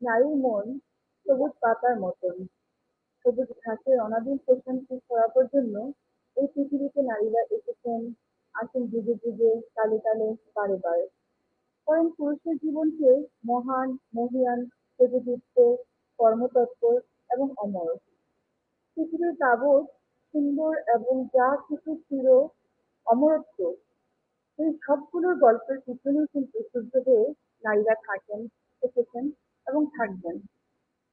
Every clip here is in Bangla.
নারীর মন সবুজ পাতার মতন, সবুজ ঘাসের অনাবিল প্রশান্তি ছড়াবার জন্য এই পৃথিবীতে নারীরা এসেছেন, আসেন যুগে যুগে, কালে কালে, বারে বারে। কারণ পুরুষের জীবনকে মহান, মহীয়ান, তেজদীপ্ত, কর্মতৎপর এবং অমর। পৃথিবীর তাবৎ সুন্দর এবং যা কিছু ছিল অমরত্ব, এই সবগুলোর গল্পের পিছনেই কিন্তু সূর্য হয়ে নারীরা থাকেন, এসেছেন এবং থাকবেন।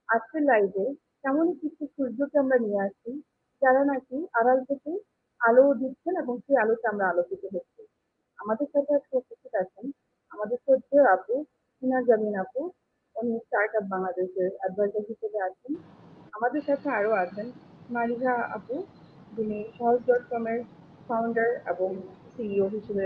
আজকের লাইভে তেমনই কিছু সূর্যকে আমরা নিয়ে আসি, যারা নাকি আড়াল থেকে আলো দিচ্ছেন এবং সেই আলোতে আমরা আলোকিত হচ্ছি। আমাদের সাথে আজকে উপস্থিত আছেন আমাদের শ্রদ্ধেয় আপু হিনা জামিন আপু। উনি স্টার্ট আপ বাংলাদেশের অ্যাডভাইজার হিসেবে আছেন। আমাদের সাথে আরো আছেন মারিহা আপু, যিনি সহজ ডট কমের ফাউন্ডার এবং সিইও হিসেবে,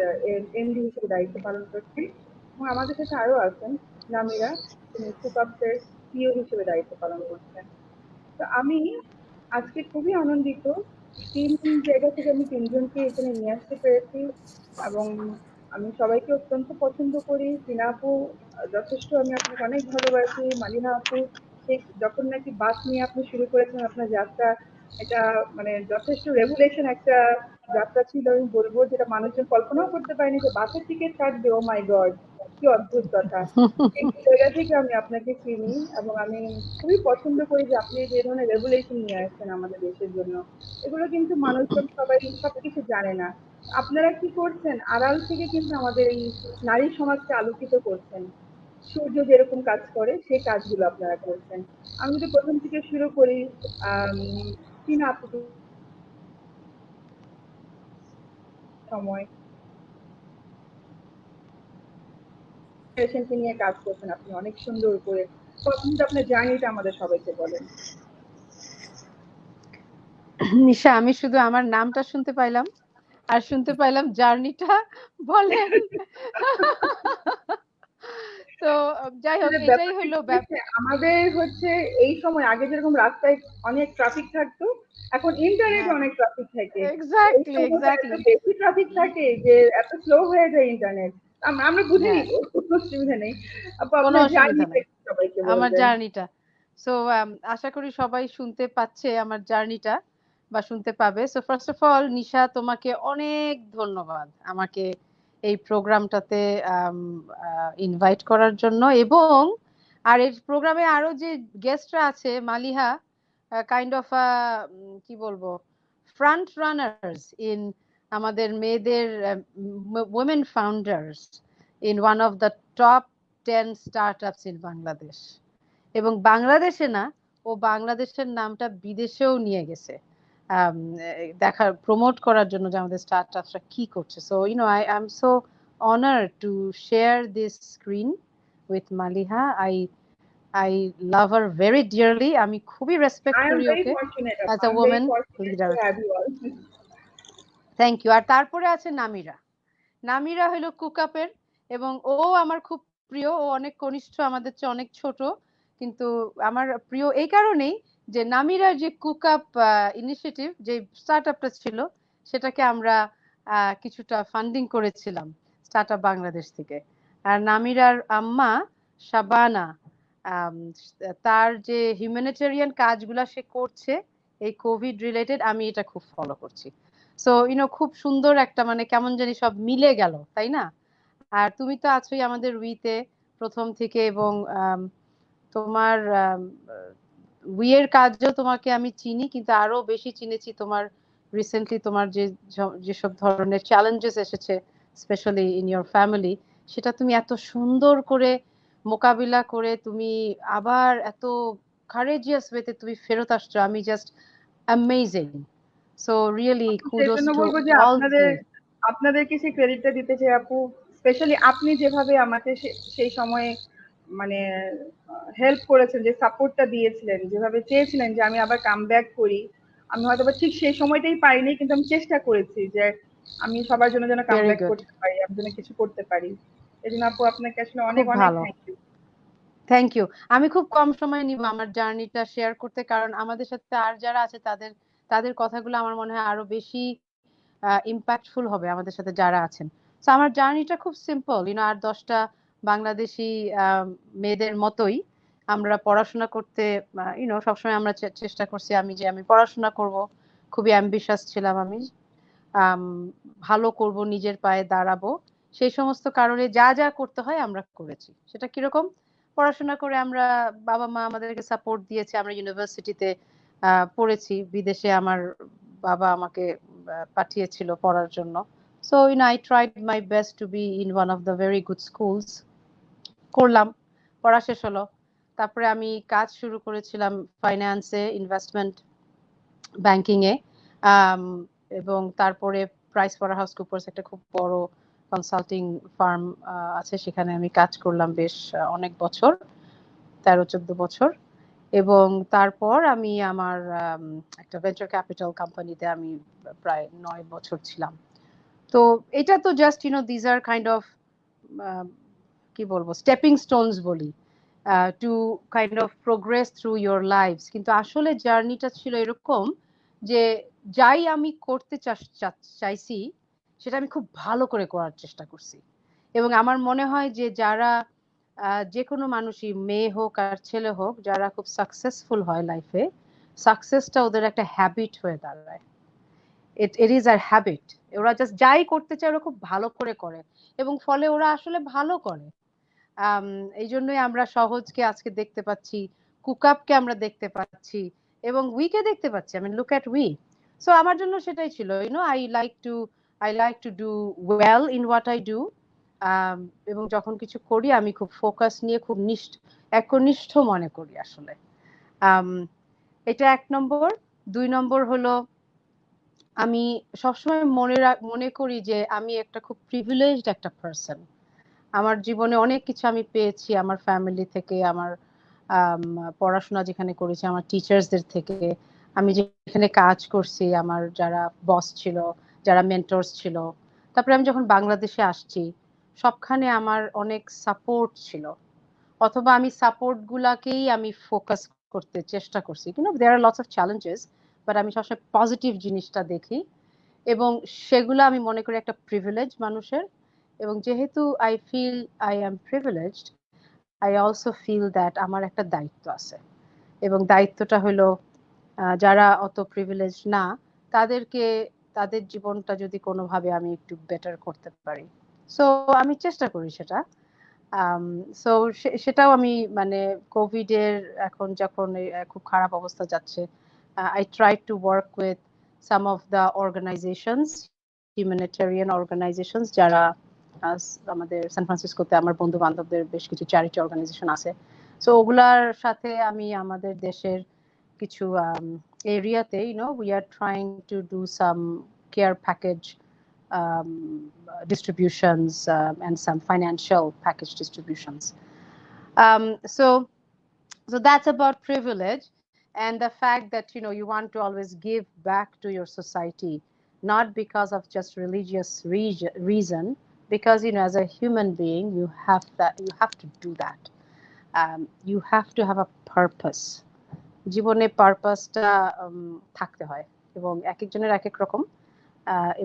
এমডি হিসেবে দায়িত্ব পালন করছেন। এবং আমাদের সাথে আরো আছেন নামিরা, তিনি কুকআপসের সিইও হিসেবে দায়িত্ব পালন করছেন। তো আমি আজকে খুবই আনন্দিত, তিন জায়গা থেকে আমি তিনজনকে এখানে নিয়ে আসতে পেরেছি এবং আমি সবাইকে অত্যন্ত পছন্দ করি। টিনা আপু যথেষ্ট আমি আপনাকে অনেক ভালোবাসি। মালিহা আপু সেই যখন নাকি বাস নিয়ে আপনি শুরু করেছেন আপনার যাত্রা, এটা মানে যথেষ্ট রেভুলেশন একটা যাত্রা ছিল আমি বলবো, যেটা মানুষজন কল্পনাও করতে পারেনি যে বাসের টিকিট কাটবে। ও মাই গড, কি অদ্ভুত কথা। এই জায়গা থেকে আমি আপনাকে চিনি এবং আমি খুবই পছন্দ করি যে আপনি যে ধরনের রেগুলেশন নিয়ে আসছেন আমাদের দেশের জন্য। এগুলো কিন্তু মানুষজন সবাই সবকিছু জানে না। আপনারা কি করছেন, আড়াল থেকে কিন্তু আমাদের এই নারী সমাজকে আলোকিত করছেন। সূর্য যেরকম কাজ করে সেই কাজগুলো আপনারা করছেন। আমি যদি প্রথম থেকে শুরু করি, আহ টিনা আপু সময় পেশেন্টকে নিয়ে কাজ করছেন আপনি অনেক সুন্দর করে। তো আপনি তো আপনার জার্নিটা আমাদের সবাইকে বলেন। নিশা, আমি শুধু আমার নামটা শুনতে পাইলাম আর শুনতে পাইলাম জার্নিটা বলেন। তো যাই হোক, এটাই হলো আমাদের হচ্ছে এই সময় আগে যেরকম রাস্তায় অনেক ট্রাফিক থাকতো, এখন ইন্টারনেটে অনেক ট্রাফিক থাকে। এই এক্স্যাক্টলি সময়টা এত এক্স্যাক্টলি বেশি ট্রাফিক থাকে যে এত স্লো হয়ে যায় ইন্টারনেট। আমরা বুঝে হ্যাঁ, নিব, কোনো অসুবিধা নেই। আপু কোনো আপনার অসুবিধা জার্নিটা নাই। সবাইকে আমার বলবেন। জার্নিটা, সো আশা করি সবাই শুনতে পাচ্ছে আমার জার্নিটা বা শুনতে পাবে। সো ফার্স্ট অফ অল, নিশা, তোমাকে অনেক ধন্যবাদ আমাকে এই প্রোগ্রামটাতে ইনভাইট করার জন্য। এবং আর এই প্রোগ্রামে আরো যে গেস্টরা আছে, মালিহা কাইন্ড অফ কি বলবো, ফ্রন্ট রানার্স ইন আমাদের মেয়েদের, women founders in one of the top 10 startups in Bangladesh. এবং বাংলাদেশে না, ও বাংলাদেশের নামটা বিদেশেও নিয়ে গেছে দেখার, প্রমোট করার জন্য যে আমাদের স্টার্টআপসরা কি করছে। So I am so honored to share this screen with Maliha. I love her very dearly. আমি খুবই রেসপেক্ট I am করি very okay fortunate. As a I'm very women fortunate to leader. have you all. Thank you. আর তারপরে আছে নামিরা। নামিরা হলো কুকআপের, এবং ও আমার খুব প্রিয়। ও অনেক কনিষ্ঠ, আমাদের চেয়ে অনেক ছোট, কিন্তু আমার প্রিয় এই কারণেই যে নামিরার যে কুকআপ ইনিশিয়েটিভ, যে স্টার্টআপটা ছিল, সেটাকে আমরা কিছুটা ফান্ডিং করেছিলাম স্টার্টআপ বাংলাদেশ থেকে। আর নামিরার আম্মা শাবানা, আম, তার যে হিউম্যানিটেরিয়ান কাজগুলা সে করছে এই কোভিড রিলেটেড, আমি এটা খুব ফলো করছি। সো খুব সুন্দর একটা, মানে কেমন জানি সব মিলে গেল, তাই না? আর তুমি তো আছোই আমাদের উইতে প্রথম থেকে, এবং তোমার উইয়ের কাজও তোমাকে আমি চিনি, কিন্তু আরো বেশি চিনেছি তোমার রিসেন্টলি তোমার যেসব ধরনের চ্যালেঞ্জেস এসেছে, স্পেশালি ইন ইয়োর ফ্যামিলি, সেটা তুমি এত সুন্দর করে মোকাবিলা করে তুমি আবার এত কারেজিয়াস ওয়েতে তুমি ফেরত আসছো। আমি জাস্ট অ্যামেজিং। সো রিয়েলি সেই কুডোস জন্য টু বলবো যে অল ইউ। আপনাদেরকে সেই ক্রেডিটটা দিতে চাই আপু। স্পেশালি আপনি যেভাবে আমাকে সেই সময়ে মানে হেল্প করেছেন, যে সাপোর্টটা দিয়েছিলেন, যেভাবে চেয়েছিলেন যে আমি আবার কাম ব্যাক করি। আমি হয়তো বা ঠিক সেই সময়টাই পাইনি, কিন্তু আমি চেষ্টা করেছি যে আমি সবার জন্য যেন কাম ভেরি ব্যাক গুড, করতে পারি, আমি যেন কিছু করতে পারি। এই জন্য আপু আপনাকে আসলে অনেক খুব অনেক ভালো, থ্যাংক ইউ। Thank you. আমি খুব কম সময় নিব আমার জার্নিটা শেয়ার করতে, কারণ আমাদের সাথে আর যারা আছে তাদের তাদের কথাগুলো আমার মনে হয় আরো বেশি ইম্প্যাক্টফুল হবে আমাদের সাথে যারা আছেন। তো আমার জার্নিটা খুব সিম্পল, আর 10টা বাংলাদেশি মেয়েদের মতোই। আমরা পড়াশোনা করতে সবসময় আমরা চেষ্টা করছি আমি পড়াশোনা করব, খুবই অ্যাম্বিশাস ছিলাম আমি, ভালো করব, নিজের পায়ে দাঁড়াবো, সেই সমস্ত কারণে যা যা করতে হয় আমরা করেছি। সেটা কিরকম? পড়াশোনা করে আমরা, বাবা মা আমাদেরকে সাপোর্ট দিয়েছে, আমরা ইউনিভার্সিটিতে পড়েছি, বিদেশে আমার বাবা আমাকে পাঠিয়েছিল পড়ার জন্য। So I tried my best to be in one of the very good schools. করলাম, পড়া শেষ হলো, তারপরে আমি কাজ শুরু করেছিলাম ফাইন্যান্সে, ইনভেস্টমেন্ট ব্যাংকিং এ, এবং তারপরে PricewaterhouseCoopers একটা খুব বড় কনসাল্টিং ফার্ম আছে, সেখানে আমি কাজ করলাম বেশ অনেক বছর, 13-14 বছর। এবং তারপর আমি আমার একটা ভেঞ্চার ক্যাপিটাল কোম্পানিতে আমি প্রায় 9 বছর ছিলাম। তো এটা তো just these are kind of কি বলবো, স্টেপিং স্টোনস বলি, to kind of progress through your lives. কিন্তু আসলে জার্নিটা ছিল এরকম যে যাই আমি করতে চাইছি সেটা আমি খুব ভালো করে করার চেষ্টা করছি। এবং আমার মনে হয় যে যারা যে কোনো মানুষই, মেয়ে হোক আর ছেলে হোক, যারা খুব সাকসেসফুল হয় লাইফে, সাকসেসটা ওদের একটা হ্যাবিট হয়ে দাঁড়ায়। It is our habit. ওরা জাস্ট যাই করতে চায় ওরা খুব ভালো করে করে, এবং ফলে ওরা আসলে ভালো করে। এই জন্যই আমরা সহজকে আজকে দেখতে পাচ্ছি, কুকআপকে আমরা দেখতে পাচ্ছি, এবং উইকে দেখতে পাচ্ছি। Look at we. সো আমার জন্য সেটাই ছিল, I like to do well in what I do. এবং যখন কিছু করি আমি খুব ফোকাস নিয়ে, খুব একনিষ্ঠ মনে করি আসলে। এটা 1 নম্বর। 2 নম্বর হলো, আমি সবসময় মনে করি যে আমি একটা খুব প্রিভিলেজড একটা পার্সন। আমার জীবনে অনেক কিছু আমি পেয়েছি, আমার ফ্যামিলি থেকে, আমার পড়াশোনা যেখানে করেছি, আমার টিচার্সদের থেকে, আমি যেখানে কাজ করছি, আমার যারা বস ছিল, যারা মেন্টরস ছিল, তারপরে আমি যখন বাংলাদেশে আসছি, সবখানে আমার অনেক সাপোর্ট ছিল, অথবা আমি সাপোর্ট গুলাকেই আমি ফোকাস করতে চেষ্টা করছি। There are lots of challenges, but আমি সবসময় পজিটিভ জিনিসটা দেখি, এবং সেগুলো আমি মনে করি একটা প্রিভিলেজ মানুষের। এবং যেহেতু I feel I am privileged, I also feel that আমার একটা দায়িত্ব আছে, এবং দায়িত্বটা হলো যারা অত প্রিভিলেজ না, তাদেরকে, তাদের জীবনটা যদি কোনোভাবে আমি একটু বেটার করতে পারি, সো আমি চেষ্টা করি সেটা। সো সেটাও আমি, কোভিড এর এখন যখন খুব খারাপ অবস্থা যাচ্ছে, I try to work with some of the organisations, humanitarian organisations, যারা আমাদের সান ফ্রান্সিসকোতে আমার বন্ধু বান্ধবদের বেশ কিছু চ্যারিটি অর্গানাইজেশন আছে। সো ওগুলার সাথে আমি আমাদের দেশের কিছু এরিয়াতে, we are trying to do some care package distributions, and some financial package distributions. So that's about privilege, and the fact that you want to always give back to your society, not because of just religious reason, because as a human being you have to do that. You have to have a purpose. জীবনে পারপাসটা থাকতে হয়, এবং এক একজনের এক এক রকম,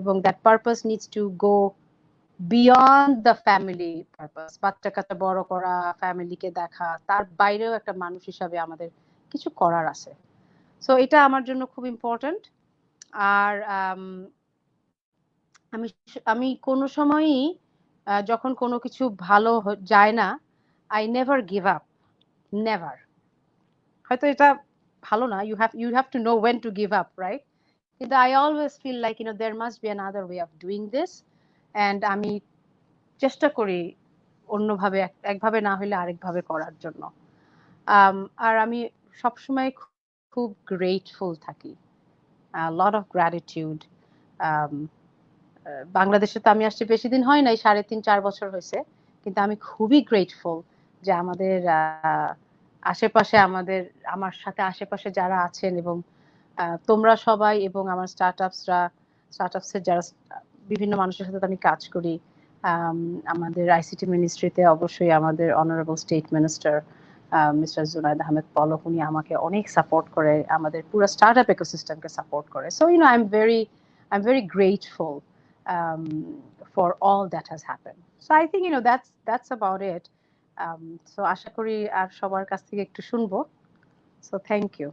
এবং that purpose needs to go beyond the family purpose. বাচ্চা কাচ্চা বড় করা, ফ্যামিলিকে দেখা, তার বাইরেও একটা মানুষ হিসাবে আমাদের কিছু করার আছে। সো এটা আমার জন্য খুব ইম্পর্টেন্ট। আর আমি কোনো সময়ই যখন কোনো কিছু ভালো যায় না, I never give up, never. হয়তো এটা ভালো না, you have to know when to give up, right? কিন্তু I always feel like there must be another way of doing this, and আমি চেষ্টা করি অন্যভাবে, একভাবে না হলে আরেকভাবে করার জন্য। আর আমি সবসময় খুব গ্রেটফুল থাকি, লট অফ গ্র্যাটিটিউড। বাংলাদেশে তো আমি আসছি বেশি দিন হয় নাই, 3.5-4 বছর হয়েছে, কিন্তু আমি খুবই গ্রেটফুল যে আমাদের আশেপাশে, আমার সাথে আশেপাশে যারা আছেন, এবং তোমরা সবাই, এবং আমার স্টার্টআপসের যারা বিভিন্ন মানুষের সাথে আমি কাজ করি। আমাদের আইসিটি মিনিস্ট্রিতে অবশ্যই আমাদের honourable state minister mister Junaid Ahmed Palak, উনি আমাকে অনেক সাপোর্ট করে, আমাদের পুরো স্টার্টআপ ইকোসিস্টেমকে সাপোর্ট করে। So I'm very grateful for all that has happened. So I think that's about it. So আশা করি আর সবার কাছ থেকে একটু শুনবো। So thank you.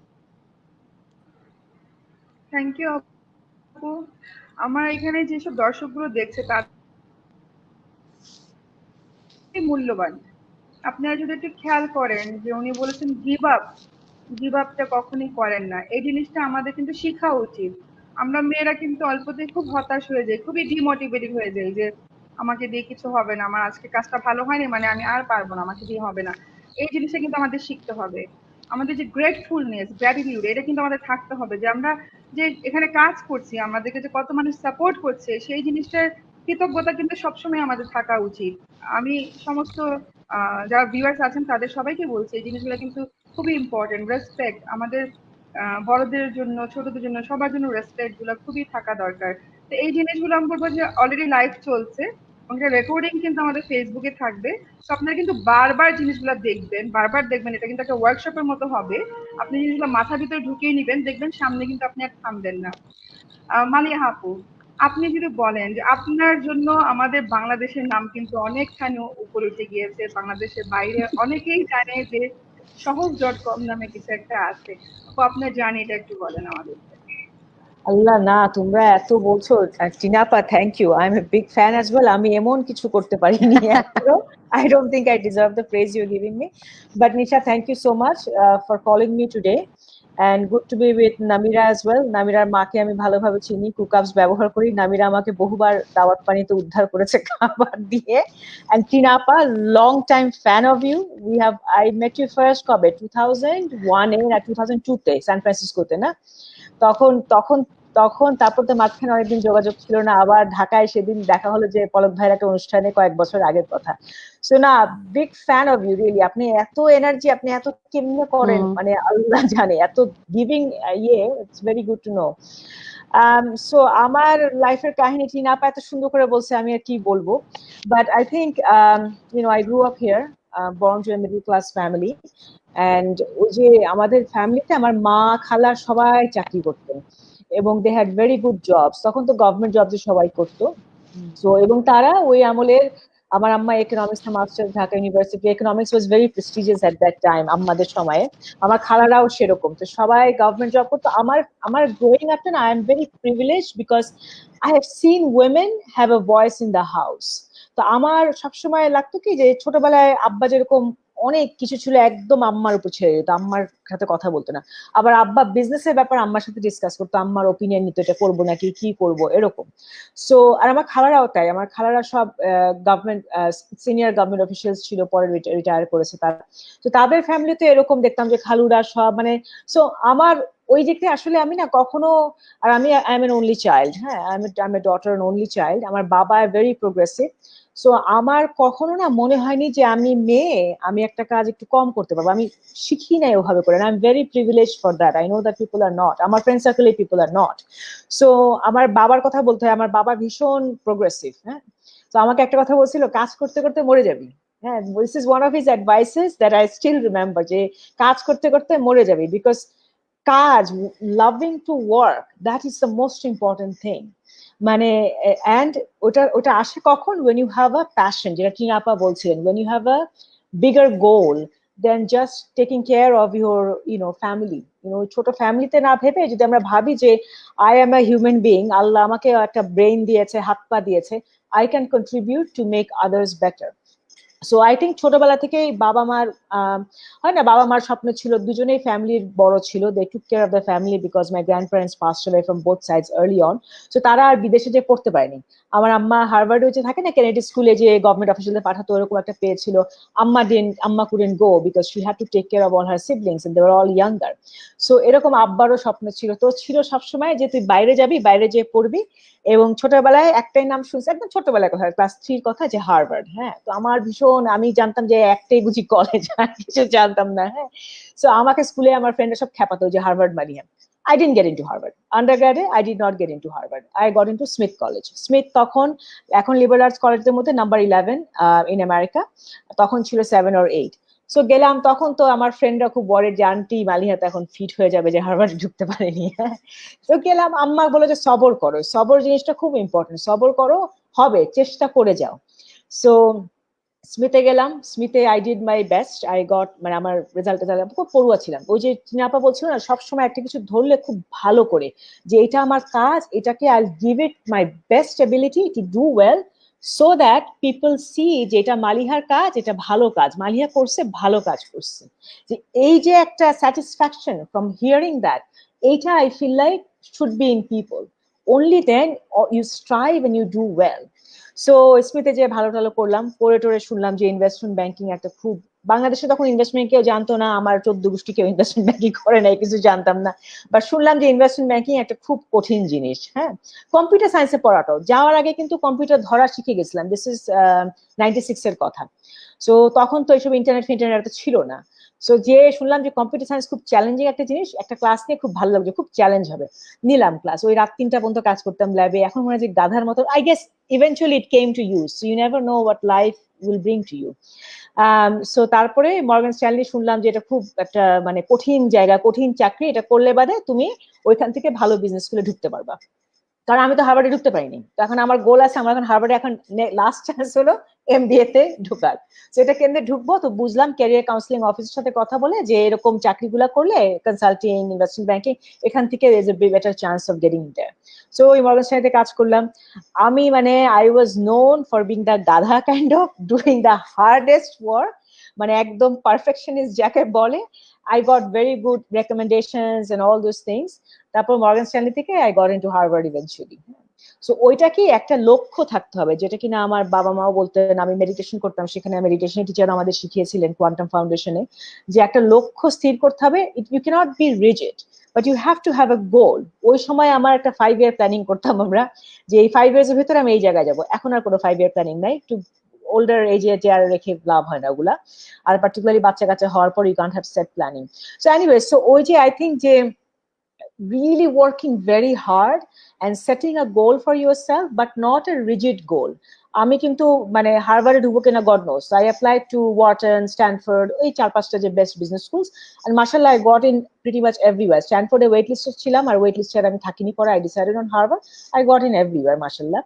Thank you আপু। আমার এখানে যেসব দর্শকগুলো দেখছে তার মূল্যবান। আপনারা যদি একটু খেয়াল করেন যে উনি বলেছেন গিভ আপটা কখনোই করেন না, এই জিনিসটা আমাদের কিন্তু শেখা উচিত। আমরা মেয়েরা কিন্তু অল্পতেই খুব হতাশ হয়ে যাই, খুবই ডিমোটিভেটেড হয়ে যাই যে আমাকে দিয়ে কিছু হবে না, আমার আজকে কাজটা ভালো হয়নি মানে আমি আর পারবো না, আমাকে দিয়ে হবে না। এই জিনিসটা কিন্তু আমাদের শিখতে হবে। আমাদের যে গ্রেটফুলনেস, গ্র্যাটিটিউড, এটা কিন্তু আমাদের থাকতে হবে যে আমরা যে এখানে কাজ করছি, আমাদেরকে যে কত মানুষ সাপোর্ট করছে, সেই জিনিসটার কৃতজ্ঞতা কিন্তু সবসময় আমাদের থাকা উচিত। আমি সমস্ত যারা ভিউয়ার্স আছেন তাদের সবাইকে বলছি এই জিনিসগুলো কিন্তু খুবই ইম্পর্টেন্ট। রেসপেক্ট আমাদের বড়দের জন্য, ছোটদের জন্য, সবার জন্য রেসপেক্ট গুলো খুবই থাকা দরকার। তো এই জিনিসগুলো আমি বলবো যে অলরেডি লাইভ চলছে, রেকর্ডিং কিন্তু আমাদের ফেসবুকে থাকবে। তো আপনারা কিন্তু বারবার জিনিসগুলো দেখবেন, বারবার দেখবেন, এটা কিন্তু একটা ওয়ার্কশপের মতো হবে। আপনি জিনিসগুলো মাথার ভিতরে ঢুকিয়ে নিবেন, দেখবেন সামনে কিন্তু আপনি আর থামবেন না। মালিয়া আপু, আপনি যদি বলেন যে আপনার জন্য আমাদের বাংলাদেশের নাম কিন্তু অনেকখানি উপরে উঠে গিয়েছে, বাংলাদেশের বাইরে অনেকেই জানে যে সহজ.com নামে কিছু একটা আছে। আপু আপনার জার্নিটা একটু বলেন আমাদেরকে। আল্লাহ না, তোমরা এত বলছো। টিনাপা, thank you, I am a big fan as well. আমি এমন কিছু করতে পারিনি এখনো। I don't think I deserve the praise you're giving me. But Nisha, thank you so much for calling me today. And good to be with Namira as well. নামিরার মাকে আমি ভালোভাবে চিনি, কুকআপস ব্যবহার করি। নামিরা আমাকে বহুবার দাওয়াত পানিতে উদ্ধার করেছে খাবার দিয়ে। And Tinapa, long time fan of you. I met you first কবে 2001 এ না 2002 তে সান ফ্রান্সিসকোতে না? তখন তখন তখন তারপর তো মাঝখানে অনেকদিন যোগাযোগ ছিল না, আবার ঢাকায় সেদিন দেখা হলো যে পলক ভাইয়ের একটা অনুষ্ঠানে, কয়েক বছর আগের কথা। সো না, big fan of you really. আপনি এত এনার্জি, আপনি এত কেমনে করেন মানে আল্লাহ জানে, এত giving it's very good to know. So আমার লাইফের কাহিনী টিনাপা এত সুন্দর করে বলছে, আমি আর কি বলবো। But I think I grew up here, born to a middle class family. And ওই যে আমাদের ফ্যামিলিতে আমার মা খালা সবাই চাকরি করতেন এবং they had very good jobs. তখন তো গভর্নমেন্ট জব যে সবাই করতো। সো এবং তারা ওই আমলের, আমার আম্মা economics master, Dhaka university. Economics was very prestigious at that time আমাদের সময়ে। আমার খালারাও সেরকম, তো সবাই গভর্নমেন্ট জব করতো। আমার আমার গ্রোয়িং আপটা না, I am very privilege because I have seen women have a voice in the house. তো আমার সবসময় লাগতো কি যে ছোটবেলায় আব্বা যেরকম অনেক কিছু ছিল একদম আম্মার উপর ছেড়ে যেত, আম্মার সাথে কথা বলতো না। আবার আব্বা বিজনেসের ব্যাপার আম্মার সাথে ডিসকাস করতো, আম্মার ওপিনিয়ন নিত, এটা করবো নাকি কি করবো এরকম। সো আর আমার খালারাও তাই, আমার খালারা সব গভর্নমেন্ট সিনিয়র গভর্নমেন্ট অফিসিয়ালস ছিল, পরে রিটায়ার করেছে তারা। তো তাদের ফ্যামিলিতে এরকম দেখতাম যে খালুরা সব মানে, সো আমার ওই দিকটা আসলে আমি না কখনো, আর আমি I am an only child, হ্যাঁ I am a daughter an only child. আমার বাবা ভেরি প্রোগ্রেসিভ। সো আমার কখনো না মনে হয়নি যে আমি মেয়ে, আমি একটা কাজ একটু কম করতে পারবো। আমি শিখি নাই ওভাবে করে। I am very privilege for that. I know that people are not, আমার ফ্রেন্ড সার্কেলে পিপল আর নট। সো আমার বাবার কথা বলতে হয়, আমার বাবা ভীষণ প্রোগ্রেসিভ। হ্যাঁ, তো আমাকে একটা কথা বলছিল, কাজ করতে করতে মরে যাবি। হ্যাঁ, this is one of his advices that I still remember, যে কাজ করতে করতে মরে যাবি। বিকজ কাজ, loving to work, that is the most important thing. মানে অ্যান্ড ওটা ওটা আসে কখন, when you have a passion, যেটা টিনা আপা বলছিলেন, when you have a bigger goal than just taking care of your family. ছোট ফ্যামিলিতে না ভেবে যদি আমরা ভাবি যে I am a human being, আল্লাহ আমাকে একটা ব্রেইন দিয়েছে, হাত পা দিয়েছে, I can contribute to make others better. So I think ছোটবেলা থেকেই বাবা মার, হয় না, বাবা মার স্বপ্ন ছিল, দুজনেই ফ্যামিলির বড় ছিল, they took care of the family because my grandparents passed away from both sides early on. So তারা আর বিদেশে যে পড়তে পারেনি। আমার আম্মা হার্ভার্ডে হচ্ছে থাকে না, কেনেডি স্কুলে যে গভর্নমেন্ট অফিসিয়ালদের পাঠাতো, ওরকম একটা পেয়েছিল। আম্মা couldn't go because she had to take care of all her siblings and they were all younger. So এরকম আব্বারও স্বপ্ন ছিল, তো ছিল সবসময় যে তুই বাইরে যাবি, বাইরে যেয়ে পড়বি। এবং ছোটবেলায় একটাই নাম শুনছি, একদম ছোটবেলার কথা, ক্লাস 3 কথা, যে হার্ভার্ড। হ্যাঁ, তো আমার ভীষণ, আমি জানতাম যে একটাই বুঝি কলেজ, আর কিছু জানতাম না। হ্যাঁ, সো আমাকে স্কুলে আমার ফ্রেন্ডরা সব খেপাতো যে Harvard Maria. I didn't get into Harvard. Undergrad, I did not get into Harvard. I got into Smith College. Smith তখন, এখন লিবারাল আর্টস কলেজের মধ্যে নাম্বার 11 ইন আমেরিকা, তখন ছিল 7 or 8। সো গেলাম, তখন তো আমার ফ্রেন্ডরা খুব বড় যে আন্টি মালিহা তো এখন ফিট হয়ে যাবে, যে হার্ভার্ডে ঢুকতে পারেনি। তো গেলাম, আম্মা বলে যে সবর করো, সবর জিনিসটা খুব ইম্পর্টেন্ট, সবর করো, হবে, চেষ্টা করে যাও। সো স্মিথে গেলাম, স্মিথে I did my best, I got, মানে আমার রেজাল্ট খুব পড়ুয়া ছিলাম। ওই যে চিনাপা বলছিল না, সবসময় একটা কিছু ধরলে খুব ভালো করে যে এটা আমার কাজ, এটাকে I give it my best ability to do well, so that people see যে এটা মালিহার কাজ, এটা ভালো কাজ, মালিহা করছে, ভালো কাজ করছে। যে এই যে একটা স্যাটিসফ্যাকশন ফ্রম হিয়ারিং দ্যাট, এইটা I feel like should be in people, only then you strive and you do well. So স্মিথে যে ভালো টালো করলাম, করে টোরে শুনলাম যে ইনভেস্টমেন্ট ব্যাংকিং একটা খুব, বাংলাদেশে তখন ইনভেস্টমেন্ট কেউ জানতো না, আমার 14 গোষ্ঠী কেউ ইনভেস্টমেন্ট ব্যাংকিং করে নাই, কিছু জানতাম না, বাট শুনলাম যে ইনভেস্টমেন্ট ব্যাংকিং একটা খুব কঠিন জিনিস। হ্যাঁ, কম্পিউটার সায়েন্সে পড়াটাও, যাওয়ার আগে কিন্তু কম্পিউটার ধরা শিখে গেছিলাম, দিস ইজ 96 এর কথা। সো তখন তো এইসব ইন্টারনেট এত ছিল না। সো যে শুনলাম যে কম্পিউটার সায়েন্স খুব চ্যালেঞ্জিং একটা জিনিস, একটা ক্লাস নিয়ে খুব ভালো লাগছে, খুব চ্যালেঞ্জ হবে, নিলাম ক্লাস। ওই রাত 3টা পর্যন্ত কাজ করতাম ল্যাবে, এখন মনে হয় যে গাধার মতো, I guess eventually it came to use, so you never know what life will bring to you. So তারপরে মর্গান স্ট্যানলি শুনলাম যে এটা খুব একটা মানে কঠিন জায়গা, কঠিন চাকরি, এটা করলে বাদে তুমি ওইখান থেকে ভালো বিজনেস স্কুলে ঢুকতে পারবা। কারণ আমি তো হার্ভার্ডে ঢুকতে পারিনি, তো এখন আমার গোল আছে, আমার এখন হার্ভার্ডে এখন লাস্ট চান্স হলো MBA তে ঢোকার। তো এটা কেন্দ্রে ঢুকবো, তো বুঝলাম ক্যারিয়ার কাউন্সিলিং অফিসের সাথে কথা বলে যে এরকম চাকরিগুলা করলে কনসাল্টিং, ইনভেস্টমেন্ট ব্যাংকিং, এখান থেকে there is a better chance of getting there. So ওই মর্গান স্ট্যানলিতে কাজ করলাম। আমি মানে I was known for being the গাধা kind of doing the hardest work, মানে একদম পারফেকশনিস্ট যাকে বলে। I got very good recommendations and all those things. তারপর মর্গান স্ট্যানলি থেকে I got into Harvard eventually. So ওইটা কি একটা লক্ষ্য থাকতে হবে, যেটা কিনা আমার বাবা মাও বলতেন, আমি মেডিটেশন করতাম, সেখানে মেডিটেশন টিচার আমাদের শিখিয়েছিলেন কোয়ান্টাম ফাউন্ডেশনে, যে একটা লক্ষ্য স্থির করতে হবে, you can't be rigid, but you have to have a goal. ওই সময় আমার একটা 5 year প্ল্যানিং করতাম আমরা, যে এই 5 years এর ভিতরে আমি এই জায়গায় যাবো। এখন আর কোনো 5 year প্ল্যানিং নাই, একটু ওল্ডার এজে যে আর রেখে লাভ হয় না ওগুলা, আর পার্টিকুলারলি বাচ্চা কাচ্চা হওয়ার পর you can't have set planning. So anyway, so ওই যে আই থিঙ্ক যে really working very hard and setting a goal for yourself, but not a rigid goal. আমি কিন্তু মানে হার্ভার্ডে ঢুকবো কিনা God knows, I applied to Wharton, Stanford, ওই 4-5টা যে বেস্ট বিজনেস স্কুলস, এন্ড মাশাআল্লাহ I got in pretty much everywhere. স্ট্যানফোর্ডে ওয়েট লিস্টে ছিলাম, আর ওয়েট লিস্টে আমি থাকিনি, পরে I decided on Harvard, I got in everywhere মাশাআল্লাহ।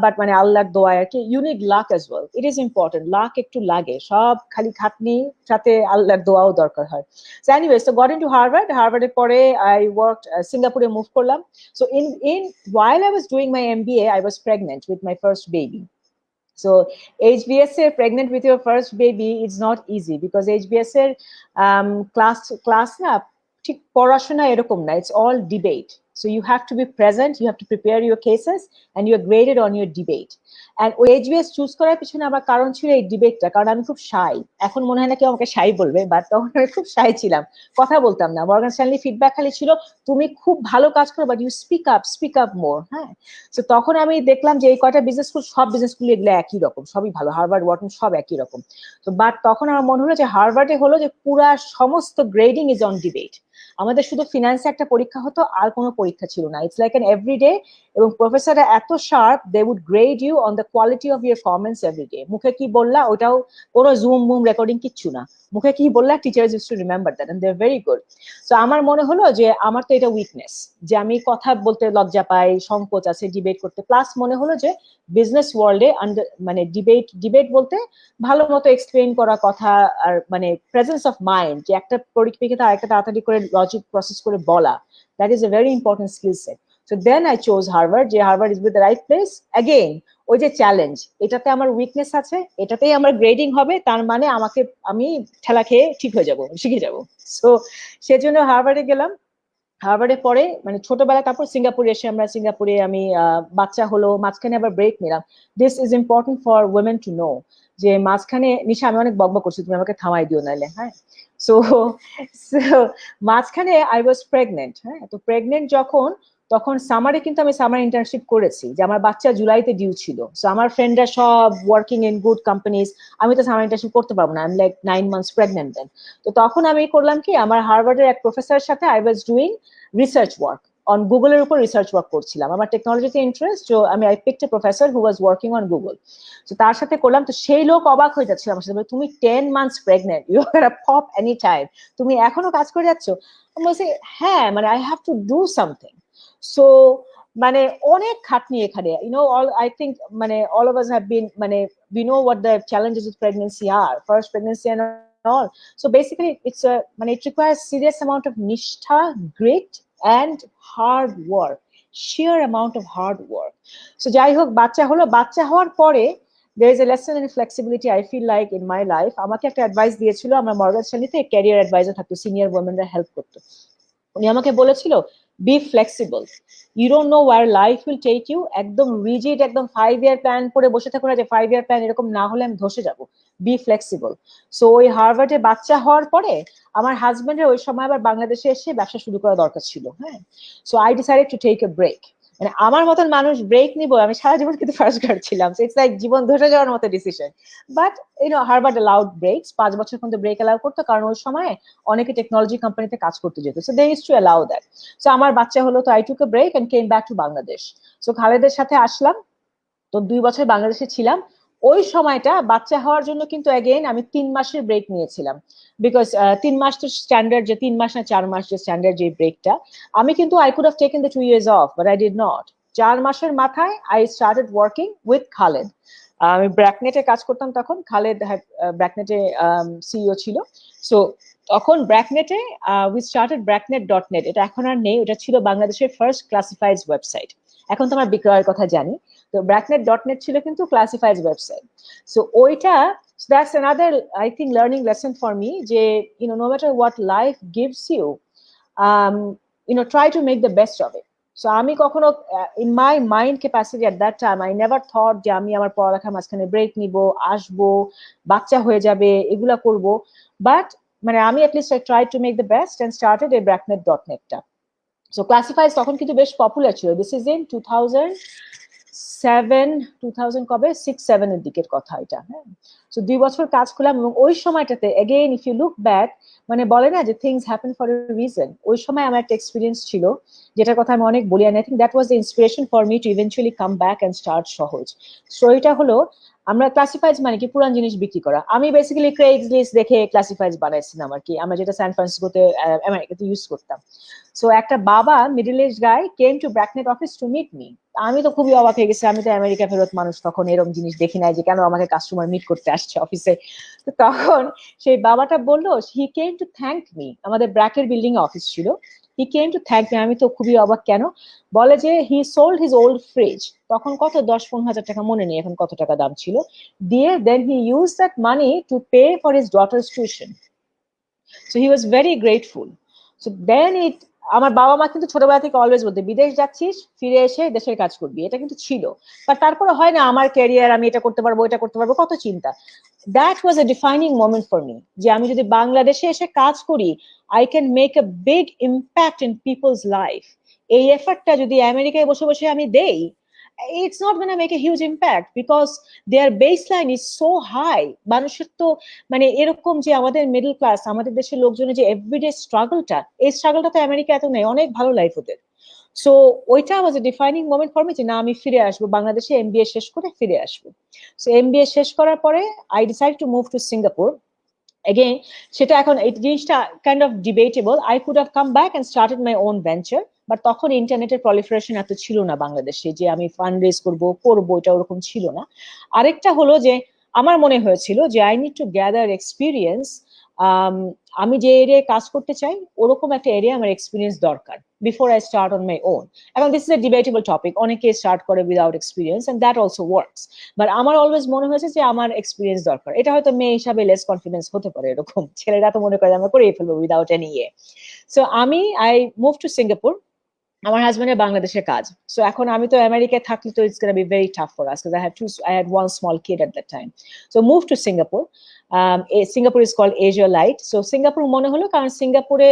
বাট মানে আল্লাহর দোয়া আর কি, you need luck as well, it is important, luck একটু লাগে, সব খালি খাটনি সাথে আল্লাহর দোয়াও দরকার হয়। So anyway, so got into Harvard. Harvard pore I worked Singapore move korlam. So in while I was doing my MBA, I was pregnant with my first baby. So HBS pregnant with your first baby is not easy, because HBS class na ঠিক পড়াশোনা এরকম না, it's all debate. So you have to be present, you have to prepare your cases, and you are graded on your debate. And ওই HBS চুজ করার পিছনে আমার কারণ ছিল এই ডিবেটটা, কারণ আমি খুব শাই। এখন মনে হয় না কেউ আমাকে শাই বলবে, বাট তখন আমি খুব শাই ছিলাম, কথা বলতাম না। মর্গান স্ট্যানলি ফিডব্যাক খালি ছিল, তুমি খুব ভালো কাজ করো, বাট ইউ স্পিক আপ মোর। হ্যাঁ, তো তখন আমি দেখলাম যে এই কয়টা বিজনেস স্কুল, সব বিজনেস স্কুল এগুলো একই রকম, সবই ভালো, হার্ভার্ড, ওয়াটন সব একই রকম। তো বাট তখন আমার মনে হলো যে হার্ভার্ডে হলো যে পুরা সমস্ত গ্রেডিং ইজ অন ডিবেট। আমাদের শুধু ফিনান্সে একটা পরীক্ষা হতো, আর কোনো পরীক্ষা ছিল না, ইটস লাইক এন এভরিডে, এবং প্রফেসররা এত sharp, they would grade you on the quality of your comments everyday. মুখে কি বললা, ওটাও কোনো জুম বুম রেকর্ডিং কিচ্ছু না, মুখে কি বললা, teachers use to remember that, and they are very good. So আমার মনে হলো যে আমার তো এটা উইকনেস, যে আমি কথা বলতে লজ্জা পাই, সংকোচ আছে ডিবেট করতে, প্লাস মনে হলো যে বিজনেস ওয়ার্ল্ডে মানে ডিবেট বলতে ভালো মতো এক্সপ্লেন করা কথা, আর মানে প্রেজেন্স অফ মাইন্ড, যে একটা পরিপ্রেক্ষিতে আরেকটা তাড়াতাড়ি করে লজিক প্রসেস করে বলা, that is a very important skill set. So then I chose Harvard, যে Harvard is with the right place. Again, ওই যে চ্যালেঞ্জ, এটাতে আমার উইকনেস আছে, এটাতেই আমার গ্রেডিং হবে, তার মানে আমি ঠেলা খেয়ে ঠিক হয়ে যাব, শিখে যাব। সো সেজন্য হার্ভার্ডে গেলাম। হার্ভার্ডে পরে মানে ছোটবেলায়, তারপর সিঙ্গাপুরে এসে আমরা সিঙ্গাপুরে আমি বাচ্চা হলো, মাঝখানে আবার ব্রেক নিলাম। This is important for women to know, যে মাঝখানে নিশা আমি অনেক বকবক করছি, তুমি আমাকে থামাই দিও নাইলে। হ্যাঁ, সো মাঝখানে আই ওয়াজ প্রেগনেন্ট। হ্যাঁ, তো প্রেগনেন্ট যখন, তখন সামারে কিন্তু আমি সামার ইন্টার্নশিপ করেছি, যে আমার বাচ্চা জুলাইতে ডিউ ছিল। সো আমার ফ্রেন্ডরা সব ওয়ার্কিং ইন গুড কোম্পানিজ, আমি তো সামার ইন্টার্নশিপ করতে পারবো না, I am like 9 months pregnant then. তো তখন আমি করলাম কি, আমার হার্ভার্ডের এক প্রফেসরের সাথে I was doing research work on গুগলের উপর, রিসার্চ ওয়ার্ক করছিলাম, আমার টেকনোলজিতে ইন্টারেস্ট, তো আমি I picked a professor who was working on Google. তো তার সাথে করলাম, তো সেই লোক অবাক হয়ে যাচ্ছিল আমার সাথে, তুমি 10 months pregnant, you are a pop any time, তুমি এখনো কাজ করে যাচ্ছ? আমি বলছি হ্যাঁ, মানে I have to do something. So মানে অনেক খাটনি এখানে, all I think মানে all of us have been মানে we know what the challenges with pregnancy are, first pregnancy and all. So basically it's a মানে it requires serious amount of nishtha, grit and hard work, sheer amount of hard work. So যাই হোক, বাচ্চা হওয়ার পরে there is a lesson in flexibility I feel like in my life. আমাকে একটা অ্যাডভাইস দিয়েছিল আমার মর্গান স্ট্যানলিতে ক্যারিয়ার অ্যাডভাইজার থাকতো, সিনিয়র ওমেনরা হেল্প করতো। উনি আমাকে বলেছিল be flexible, you don't know where life will take you. একদম রিজিড একদম 5 ইয়ার প্ল্যান করে বসে থাকো না যে 5 ইয়ার প্ল্যান, এরকম না হলে আমি ধসে যাব। B flexible. সো ওই হার্ভার্ডে বাচ্চা হওয়ার পরে আমার হাজবেন্ডের ওই সময় আবার বাংলাদেশে এসে ব্যবসা শুরু করা দরকার ছিল। হ্যাঁ, so I decided to take a break. মানে আমার মতন মানুষ ব্রেক নিব, আমি সারা জীবন কিন্তু ফার্স্ট গার্ড ছিলাম, সো ইটস লাইক জীবন ধসে যাওয়ার মতো ডিসিশন। বাট হার্ভার্ড অ্যালাউড ব্রেকস, 5 বছর পর্যন্ত ব্রেক অ্যালাউ করতো, কারণ ওই সময় অনেকে টেকনোলজি কোম্পানিতে কাজ করতে যেত, so they used to allow that. So আমার বাচ্চা হলো, তো I took a break and came back to Bangladesh. So খালেদের সাথে আসলাম, তো 2 বছর বাংলাদেশে ছিলাম। ওই সময়টা বাচ্চা হওয়ার জন্য কিন্তু অ্যাগেইন আমি 3 মাসের ব্রেক নিয়েছিলাম, বিকজ 3 মাস তো স্ট্যান্ডার্ড, যে 3 মাস না 4 মাস যে স্ট্যান্ডার্ড যে ব্রেকটা, আমি কিন্তু I could have taken the 2 years of, but I did not. 4 মাসের মাথায় I started working with Khaled. আমি ব্র্যাকনেটে কাজ করতাম তখন, খালেদ ব্র্যাকনেটে সিইও ছিল। সো তখন ব্র্যাকনেটে উই স্টার্টেড ব্র্যাকনেট.net, এটা এখন আর নেই, ওটা ছিল বাংলাদেশের ফার্স্ট ক্লাসিফাইড ওয়েবসাইট। এখন তো আমরা বিক্রয়ের কথা জানি, তো ব্র্যাকনেট.net ছিল কিন্তু ক্লাসিফাইড ওয়েবসাইট। সো ওইটা, that's another I think learning lesson for me, যে no matter what life gives you, try to make the best of it. So আমি কখনো in my mind capacity at that time I never thought যে আমি আমার পড়ালেখার মাঝখানে ব্রেক নিব, আসবো, বাচ্চা হয়ে যাবে, এগুলা করব। বাট মানে আমি at least I tried to make the best and started a bracknet.net টা। সো ক্লাসিফাইজ তখন কিন্তু বেশ পপুলার ছিল। দিস ইজ ইন 2007 কবে 6-7 এর দিকের কথা এটা। হ্যাঁ, সো 2 বছর কাজ করলাম, এবং ওই সময়টাতে again if you look back, মানে বলে না যে things happen for a reason, ওই সময় আমার একটা এক্সপিরিয়েন্স ছিল যেটার কথা আমি অনেক বলি, and I think that was the inspiration for me to eventually come back and start সহজ। স্টোরিটা হলো, আমরা ক্লাসিফাইজ মানে কি পুরান জিনিস বিক্রি করা। আমি বেসিক্যালি ক্রেগসলিস্ট দেখে ক্লাসিফাইজ বানাইছিলাম আর কি, আমরা যেটা স্যান ফ্রান্সিসকোতে আমেরিকাতে ইউজ করতাম। সো একটা বাবা middle age guy came to BRACNet office to meet me. আমি তো খুবই অবাক হয়ে গেছি, আমি তো আমেরিকা ফেরত মানুষ, তখন এরকম জিনিস দেখি নাই যে কেন আমাকে কাস্টমার মিট করতে আসছে অফিসে। তো তখন সেই বাবাটা বললো হি কেম টু থ্যাঙ্ক মি, আমাদের ব্র্যাকের বিল্ডিং এ অফিস ছিল, হি কেম টু থ্যাঙ্ক মি। আমি তো খুবই অবাক, কেন? বলে যে হি সোল্ড হিজ ওল্ড ফ্রিজ, তখন কত 10-15 হাজার টাকা, মনে নেই এখন কত টাকা দাম ছিল, দিয়ে then he use that money to pay for his daughter's tuition. So he was very grateful. So then it, আমার বাবা মা কিন্তু ছোটবেলা থেকে অলওয়েজ বলতে, বিদেশ যাচ্ছিস ফিরে এসে দেশের কাজ করবি, এটা কিন্তু ছিল। বাট তারপরে হয় না, আমার ক্যারিয়ার, আমি এটা করতে পারবো, এটা করতে পারবো, কত চিন্তা। That was a defining moment for me, যে আমি যদি বাংলাদেশে এসে কাজ করি, I can make a big impact in peoples life. এই এফার্টটা যদি আমেরিকায় বসে বসে আমি দেই, it's not going to make a huge impact because their baseline is so high. মানুষের তো মানে এরকম যে আমাদের মিডল ক্লাস, আমাদের দেশের লোকজনের যে এভরিডে স্ট্রাগলটা, এই স্ট্রাগলটা তো আমেরিকা এত নেই, অনেক ভালো লাইফ ওদের। সো ওইটা ওয়াজ a defining moment for me, যে না আমি ফিরে আসবো বাংলাদেশে, এমবিএ শেষ করে ফিরে আসবো। সো এমবিএ শেষ করার পরে I decide to move to Singapore. Again, সেটা এখন এই জিনিসটা kind of debatable, I could have come back and started my own venture, but তখন ইন্টারনেটের প্রলিফারেশন এত ছিল না বাংলাদেশে যে আমি ফান্ড রেজ করবো, এটা ওরকম ছিল না। আরেকটা হলো যে আমার মনে হয়েছিল যে I need to gather experience, আমি যে এরিয়ায় কাজ করতে চাই ওরকম একটা এরিয়া আমার এক্সপিরিয়েন্স দরকার before I start on my own. এখন this is a debatable topic, অনেকে স্টার্ট করে without experience and that also works, but আমার অলওয়েজ মনে হয়েছে যে আমার এক্সপিরিয়েন্স দরকার। এটা হয়তো মেয়ে হিসাবে লেস কনফিডেন্স হতে পারে, এরকম ছেলেরা তো মনে করে আমরা করে ফেলবো উইদাউট এনি ইয়ে। So I move to Singapore, আমার হাজবেন্ডের বাংলাদেশে কাজ। সো এখন আমি তো আমেরিকায় থাকলে তো it's gonna be very tough for us because I had one small kid at that time. So moved to Singapore. Singapore is called Asia Light. So Singapore মনে হলো কারণ সিঙ্গাপুরে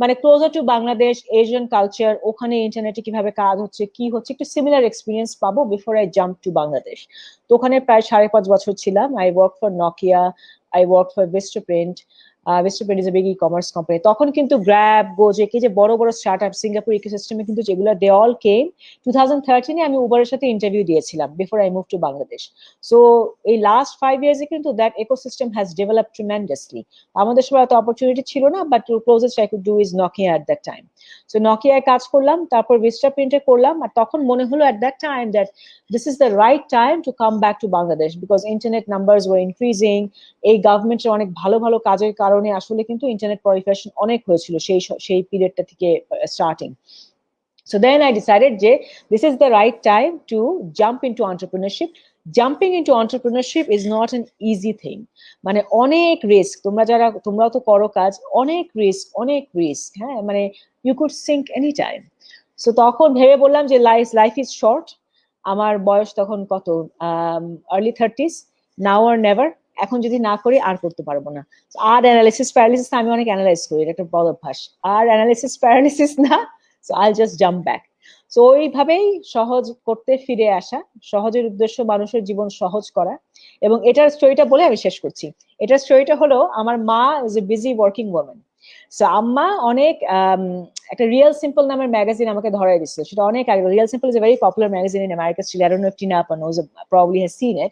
মানে closer to Bangladesh, Asian culture, ওখানে ইন্টারনেটে কিভাবে কাজ হচ্ছে, কি হচ্ছে, একটু সিমিলার এক্সপিরিয়েন্স পাবো before I jump to Bangladesh. তো ওখানে প্রায় 5.5 বছর ছিলাম। I worked for Nokia, I worked for Vistaprint, Vistaprint is a big e-commerce company. তখন কিন্তু গ্র্যাব, গোজেক, এই যে বড় বড় স্টার্টআপ সিঙ্গাপুর ইকোসিস্টেমে কিন্তু যেগুলো দে অল কেম 2013 আমি উবারের সাথে ইন্টারভিউ দিয়েছিলাম before I move to Bangladesh. So এই লাস্ট 5 ইয়ার্সে কিন্তু that ecosystem has developed tremendously. আমাদের সময় এত অপরচুনিটি ছিল না, but closest I could do is Nokia at that time. So নকিয়ায় কাজ করলাম, তারপর ভিস্টাপ্রিন্টে করলাম, আর তখন মনে হলো at that time that this is the right time to come back to Bangladesh because internet numbers were increasing. এই গভর্নমেন্টের অনেক ভালো ভালো কাজের কারণে আসলে কিন্তু ইন্টারনেট প্রলিফারেশন অনেক হয়েছিল সেই পিরিয়ডটা থেকে starting. So then I decided যে this is the right time to jump into entrepreneurship. Jumping into entrepreneurship is not an easy thing. মানে অনেক রিস্ক, তোমরাও তো করো কাজ, অনেক রিস্ক, হ্যাঁ, মানে you could sink anytime. So তখন ভেবে বললাম যে লাইফ ইজ শর্ট। আমার বয়স তখন কত, আর্লি 30s, নাও আর নেভার। এখন যদি না করি আর করতে পারবো না। আর অ্যানালিসিস প্যারালিসিস আমি অনেক অ্যানালাইজ করি, এটা একটা বড় অভ্যাস। আর অ্যানালিসিস প্যারালিসিস না, সো আইল জাস্ট জাম্প ব্যাক। সো ওইভাবেই সহজ করতে ফিরে আসা, সহজের উদ্দেশ্য মানুষের জীবন সহজ করা। এবং এটার স্টোরিটা বলে আমি শেষ করছি। এটার স্টোরিটা হলো, আমার মা is a busy working women. So আম্মা অনেক একটা রিয়েল সিম্পল নামের ম্যাগাজিন আমাকে ধরাই দিচ্ছে, সেটা অনেক আগে। Real simple is a very popular magazine in America still. I don't know if Tina আপা knows, probably has seen it.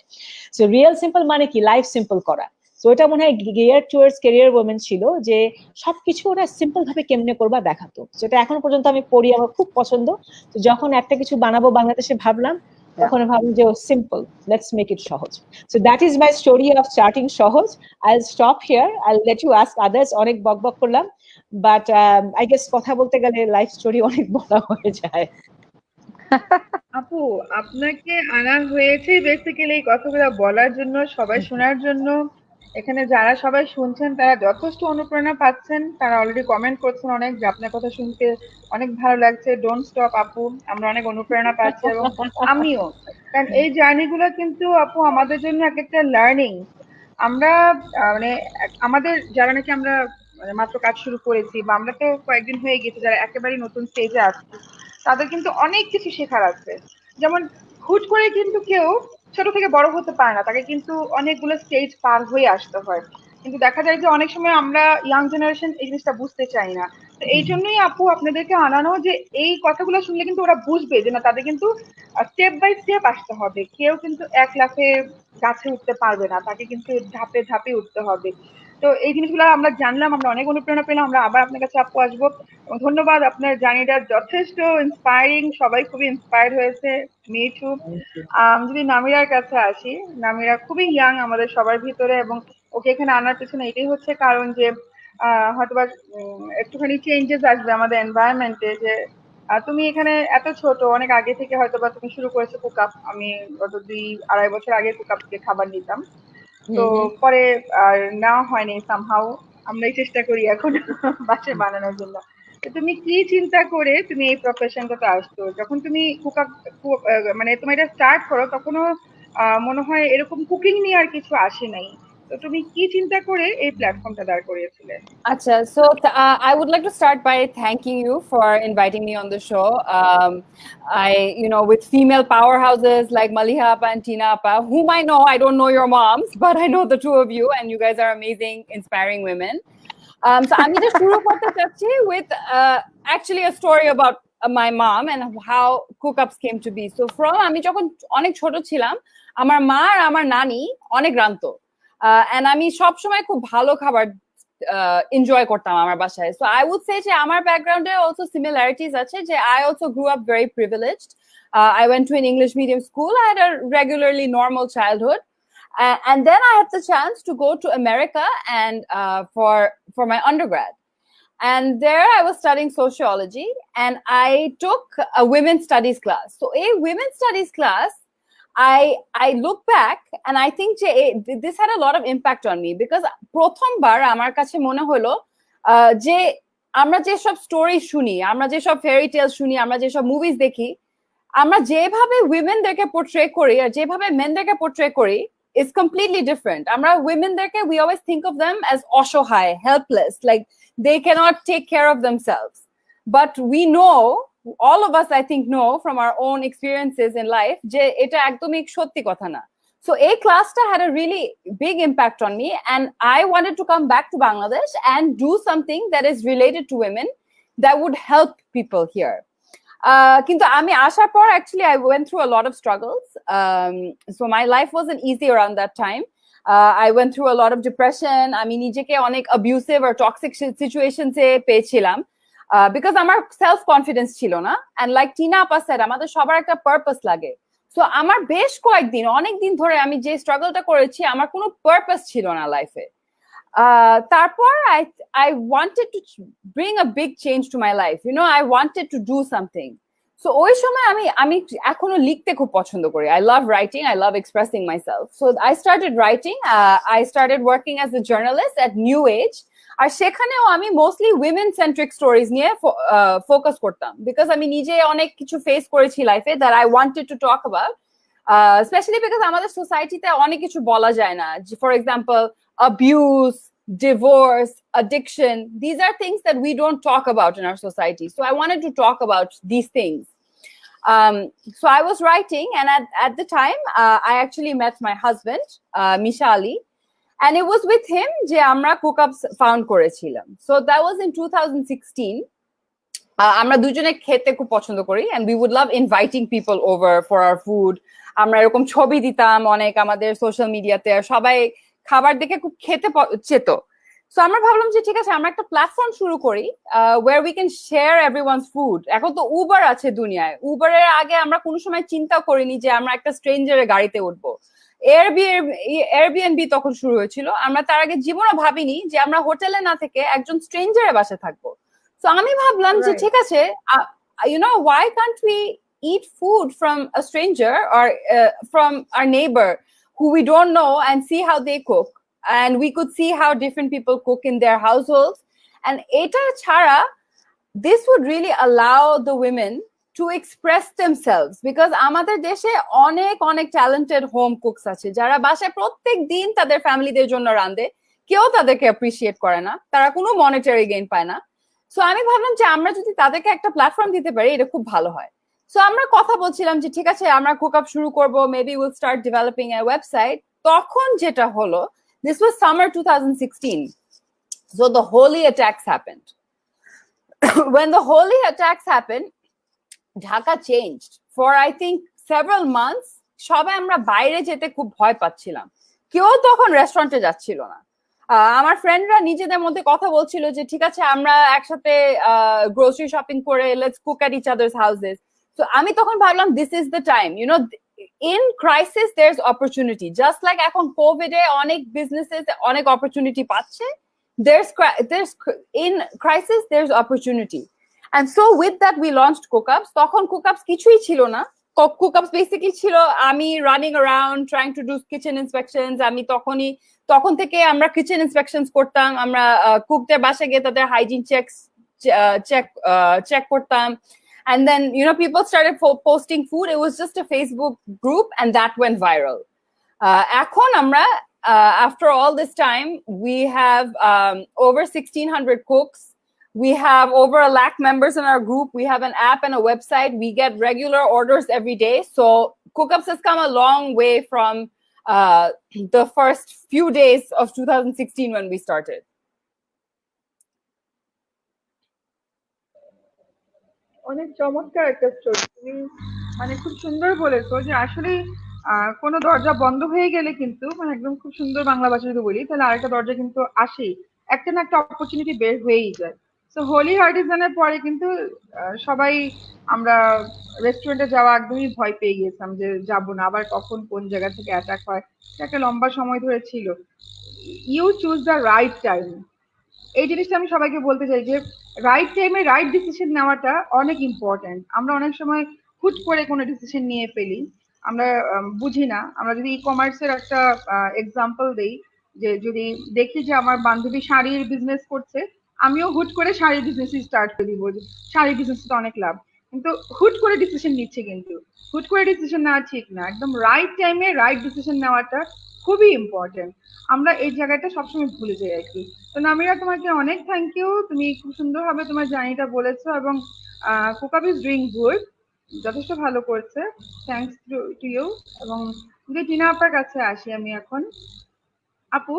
So real simple মানে কি, লাইফ সিম্পল করা। সো এটা মনে হয় গিয়ার টুয়ার্ডস ক্যারিয়ার ওমেন ছিল, যে সবকিছু ওরা সিম্পল ভাবে কেমনে করবা দেখাতো। সেটা এখন পর্যন্ত আমি পড়ি, আমার খুব পছন্দ। তো যখন একটা কিছু বানাবো বাংলাদেশে ভাবলাম, তখন ভাবলাম যে সিম্পল, লেটস মেক ইট সহজ। So that is my story of starting সহজ। আইল স্টপ হিয়ার, আইল লেট ইউ আস্ক আদার্স। অনেক বকবক করলাম, বাট আই গেস কথা বলতে গেলে লাইফ স্টোরি অনেক বলা হয়ে যায়। আপু, আপনাকে আনা হয়েছে বেসিক্যালি এই কথাগুলো বলার জন্য, সবাই শোনার জন্য। এখানে যারা সবাই শুনছেন তারা যথেষ্ট অনুপ্রেরণা পাচ্ছেন, তারা অলরেডি কমেন্ট করছেন অনেক, যে আপনার কথা শুনতে অনেক ভালো লাগছে, ডোন্ট স্টপ আপু, আমরা অনেক অনুপ্রেরণা পাচ্ছি এবং আমিও। কারণ এই জার্নিগুলো কিন্তু আপু আমাদের জন্য এক একটা লার্নিং। আমরা মানে আমাদের যারা নাকি আমরা মানে মাত্র কাজ শুরু করেছি, বা আমরা তো কয়েকদিন হয়ে গেছে যারা একেবারে নতুন স্টেজে আসছি, তাদের কিন্তু অনেক কিছু শেখার আছে। যেমন হুট করে কিন্তু কেউ ছোট থেকে বড় হতে পারে না, তাকে কিন্তু অনেকগুলো স্টেজ পার হয়ে আসতে হয়। কিন্তু দেখা যায় যে অনেক সময় আমরা ইয়াং জেনারেশন এই জিনিসটা বুঝতে চাই না। তো এই জন্যই আপু আপনাদেরকে আনানো, যে এই কথাগুলো শুনলে কিন্তু ওরা বুঝবে যে না, তাদের কিন্তু স্টেপ বাই স্টেপ আসতে হবে। কেউ কিন্তু এক লাফে গাছে উঠতে পারবে না, তাকে কিন্তু ধাপে ধাপে উঠতে হবে। তো এই জিনিসগুলো আমরা জানলাম, আমরা অনেক অনুপ্রেরণা পেলাম। আমরা আবার আপনার কাছে আপু আসবো। ধন্যবাদ, আপনার জার্নিটা যথেষ্ট ইন্সপায়ারিং, সবাই খুবই ইন্সপায়ার্ড হয়েছে, মি টু। যদি নামিরার কাছে আসি, নামিরা খুবই ইয়াং আমাদের সবার ভিতরে, এবং ওকে এখানে আনার পেছনে এটাই হচ্ছে কারণ যে হয়তোবা একটুখানি চেঞ্জেস আসবে আমাদের এনভায়রনমেন্টে। যে তুমি এখানে এত ছোট, অনেক আগে থেকে হয়তোবা তুমি শুরু করেছো কুকআপ। আমি গত 2-2.5 বছর আগে কুকআপ থেকে খাবার নিতাম, তো পরে আর নেওয়া হয়নি সামহাউ। আমরাই চেষ্টা করি এখন বাসায় বানানোর জন্য। তো তুমি কি চিন্তা করে তুমি এই প্রফেশনটাতে আসছো? যখন তুমি কুকআপ মানে তুমি এটা স্টার্ট করো, তখনও মনে হয় এরকম কুকিং নিয়ে আর কিছু আসে নাই। তো তুমি কি চিন্তা করে এই প্ল্যাটফর্মটা দাঁড় করিয়েছিলে? Acha, so I would like to start by thanking you for inviting me on the show. With female powerhouses like Maliha Appa and Tina Appa, whom I know, I don't know your moms, but I know the two of you, and you guys are amazing, inspiring women. So I'm just shuru korte chacchi with actually a story about my mom and how cookups came to be. So from আমি যখন অনেক ছোট ছিলাম, আমার মা আর আমার নানি অনেক রাঁধতো, and আমি সব সময় খুব ভালো খাবার এনজয় করতাম আমার বাসায়। So I would say যে আমার ব্যাকগ্রাউন্ডে also similarities আছে, যে I also grew up very privileged. I went to an English medium school. I had a regularly normal childhood. And then I had the chance to go to America and for my undergrad. And there I was studying sociology, and I took a women's studies class. So a women's studies class, I look back and I think this had a lot of impact on me, because প্রথমবার আমার কাছে মনে হলো যে আমরা যে সব স্টোরি শুনি, আমরা যে সব ফেয়ারি টেল শুনি, আমরা যে সব মুভিজ দেখি, আমরা যেভাবে উইমেনদেরকে পোর্ট্রে করি আর যেভাবে মেনদেরকে পোর্ট্রে করি is completely different. Amra womenderke, we always think of them as oshohai, helpless, like they cannot take care of themselves. But we know, all of us I think know from our own experiences in life, je eta ekdomই সত্যি কথা না. So A class had a really big impact on me, and I wanted to come back to Bangladesh and do something that is related to women that would help people here. Kintu ami ashar por actually I went through a lot of struggles. So my life wasn't easy around that time. I went through a lot of depression. Ami nijeke onek abusive or toxic situations e pechilam because amar self confidence chilo na, and like Tina appa said amader shobar ekta purpose lage. So আমার বেশ কয়েকদিন অনেক দিন ধরে আমি যে স্ট্রাগলটা করেছি আমার কোনো পারপাস ছিল না লাইফে। তারপর I wanted to bring a big change to my life, you know, I wanted to do something. So ওই সময় আমি এখনো লিখতে খুব পছন্দ করি। I love writing, I love expressing myself. So I started writing, I started working as a journalist at New Age. আর সেখানেও আমি মোস্টলি উইমেন সেন্ট্রিক স্টোরিজ নিয়ে ফোকাস করতাম, বিকজ আমি নিজে অনেক কিছু ফেস করেছি লাইফে that I wanted to talk about, specially because আমাদের সোসাইটিতে অনেক কিছু বলা যায় না। For example abuse, divorce, addiction, these are things that we don't talk about in our society. So I wanted to talk about these things. So I was writing, and at the time I actually met my husband, Misha Ali. And it was with him je amra Cookups found korechilam. So that was in 2016. Amra dujone khete khub pochondo kori, and we would love inviting people over for our food. Amra erokom chobi ditam onek amader social media te, shobai khabar dekhe khub khete cheto. So amra bhablam je thik ache amra ekta platform shuru kori where we can share everyone's food. Ekhon to Uber ache duniyaয়, Uber er age amra kono shomoy chinta korini je amra ekta stranger er garite উঠবো। Airbnb তখন শুরু হয়েছিল, আমরা তার আগে জীবনও ভাবিনি যে আমরা হোটেলে না থেকে একজন স্ট্রেঞ্জারের বাসায় থাকবো। সো আমি ভাবলাম যে ঠিক আছে, you know, why can't we eat food from a stranger or from our neighbor who we don't know and see how they cook, and we could see how different people cook in their households, and eta chara this would really allow the women to express themselves, because আমাদের দেশে অনেক অনেক ট্যালেন্টেড হোম কুকস আছে যারা বাসায় প্রত্যেক দিন তাদের ফ্যামিলিদের জন্য রাঁধে, কেউ তাদেরকে অ্যাপ্রিশিয়েট করে না, তারা কোনো মনিটারি গেইন পায় না। সো আমি ভাবলাম যে আমরা যদি তাদেরকে একটা প্ল্যাটফর্ম দিতে পারি এটা খুব ভালো হয়। সো আমরা কথা বলছিলাম যে ঠিক আছে আমরা কুকআপ শুরু করব, maybe will start developing a website. তখন যেটা হলো, this was summer 2016, so the Holi attacks happened. When the holy attacks happened, Dhaka changed for I think several months. সবাই আমরা বাইরে যেতে খুব ভয় পাচ্ছিলাম, কেউ তখন রেস্টুরেন্টে যাচ্ছিল না। আমার ফ্রেন্ডরা নিজেদের মধ্যে কথা বলছিল যে ঠিক আছে আমরা একসাথে গ্রোসারি শপিং করে let's cook at each others houses. So আমি তখন ভাবলাম this is the time, you know, in crisis there is opportunity. Just like এখন কোভিডে অনেক বিজনেসেস অনেক অপরচুনিটি পাচ্ছে, there's in crisis there's opportunity. And so with that we launched Cookups. তখন Cookups কিছুই ছিল না। Cookups basically ছিল আমি running around trying to do kitchen inspections. আমি তখন থেকে আমরা kitchen inspections করতাম, আমরা কুকদের বাসায় গিয়ে তাদের hygiene check করতাম, and then you know people started posting food. It was just a Facebook group and that went viral. এখন আমরা after all this time we have over 1,600 cooks. We have over 1 lakh members in our group. We have an app and a website. We get regular orders every day. So Cookups has come a long way from the first few days of 2016 when we started. অনেক চমৎকার একটা স্টোরি, তুমি মানে খুব সুন্দর বলেছো যে আসলে কোনো দরজা বন্ধ হয়ে গেলে কিন্তু মানে একদম খুব সুন্দর বাংলা ভাষা যদি বলি তাহলে আরেকটা দরজা কিন্তু আসেই, একটা না একটা অপরচুনিটি বের হয়েই যায়। তো হোলি হার্টিজানের পরে কিন্তু সবাই আমরা রেস্টুরেন্টে যাওয়া একদমই ভয় পেয়ে গিয়েছিলাম যে যাবো না, আবার কখন কোন জায়গা থেকে অ্যাটাক হয়, একটা লম্বা সময় ধরে ছিল। You choose the right time, এই জিনিসটা আমি সবাইকে বলতে চাই যে রাইট টাইমে রাইট ডিসিশন নেওয়াটা অনেক ইম্পর্টেন্ট। আমরা অনেক সময় হুট করে কোনো ডিসিশন নিয়ে ফেলি, আমরা বুঝি না। আমরা যদি ই কমার্সের একটা এক্সাম্পল দেই, যে যদি দেখি যে আমার বান্ধবী শাড়ির বিজনেস করছে, আমিও হুট করে শাড়ির বিজনেস স্টার্ট করে দিব, শাড়ির বিজনেস তো অনেক লাভ, কিন্তু হুট করে ডিসিশন নিচ্ছে, কিন্তু হুট করে ডিসিশন নেওয়া ঠিক না। একদম রাইট টাইমে রাইট ডিসিশন নেওয়াটা খুবই ইম্পর্টেন্ট, আমরা এই জায়গাটা সবসময় ভুলে যাই আর কি। তো নামিরা তোমাকে অনেক থ্যাংক ইউ, তুমি খুব সুন্দরভাবে তোমার জার্নিটা বলেছো, এবং Cookup is doing good, যথেষ্ট ভালো করছে, থ্যাঙ্কস টু ইউ। এবং যে টিনা আপার কাছে আসি আমি এখন। আপু,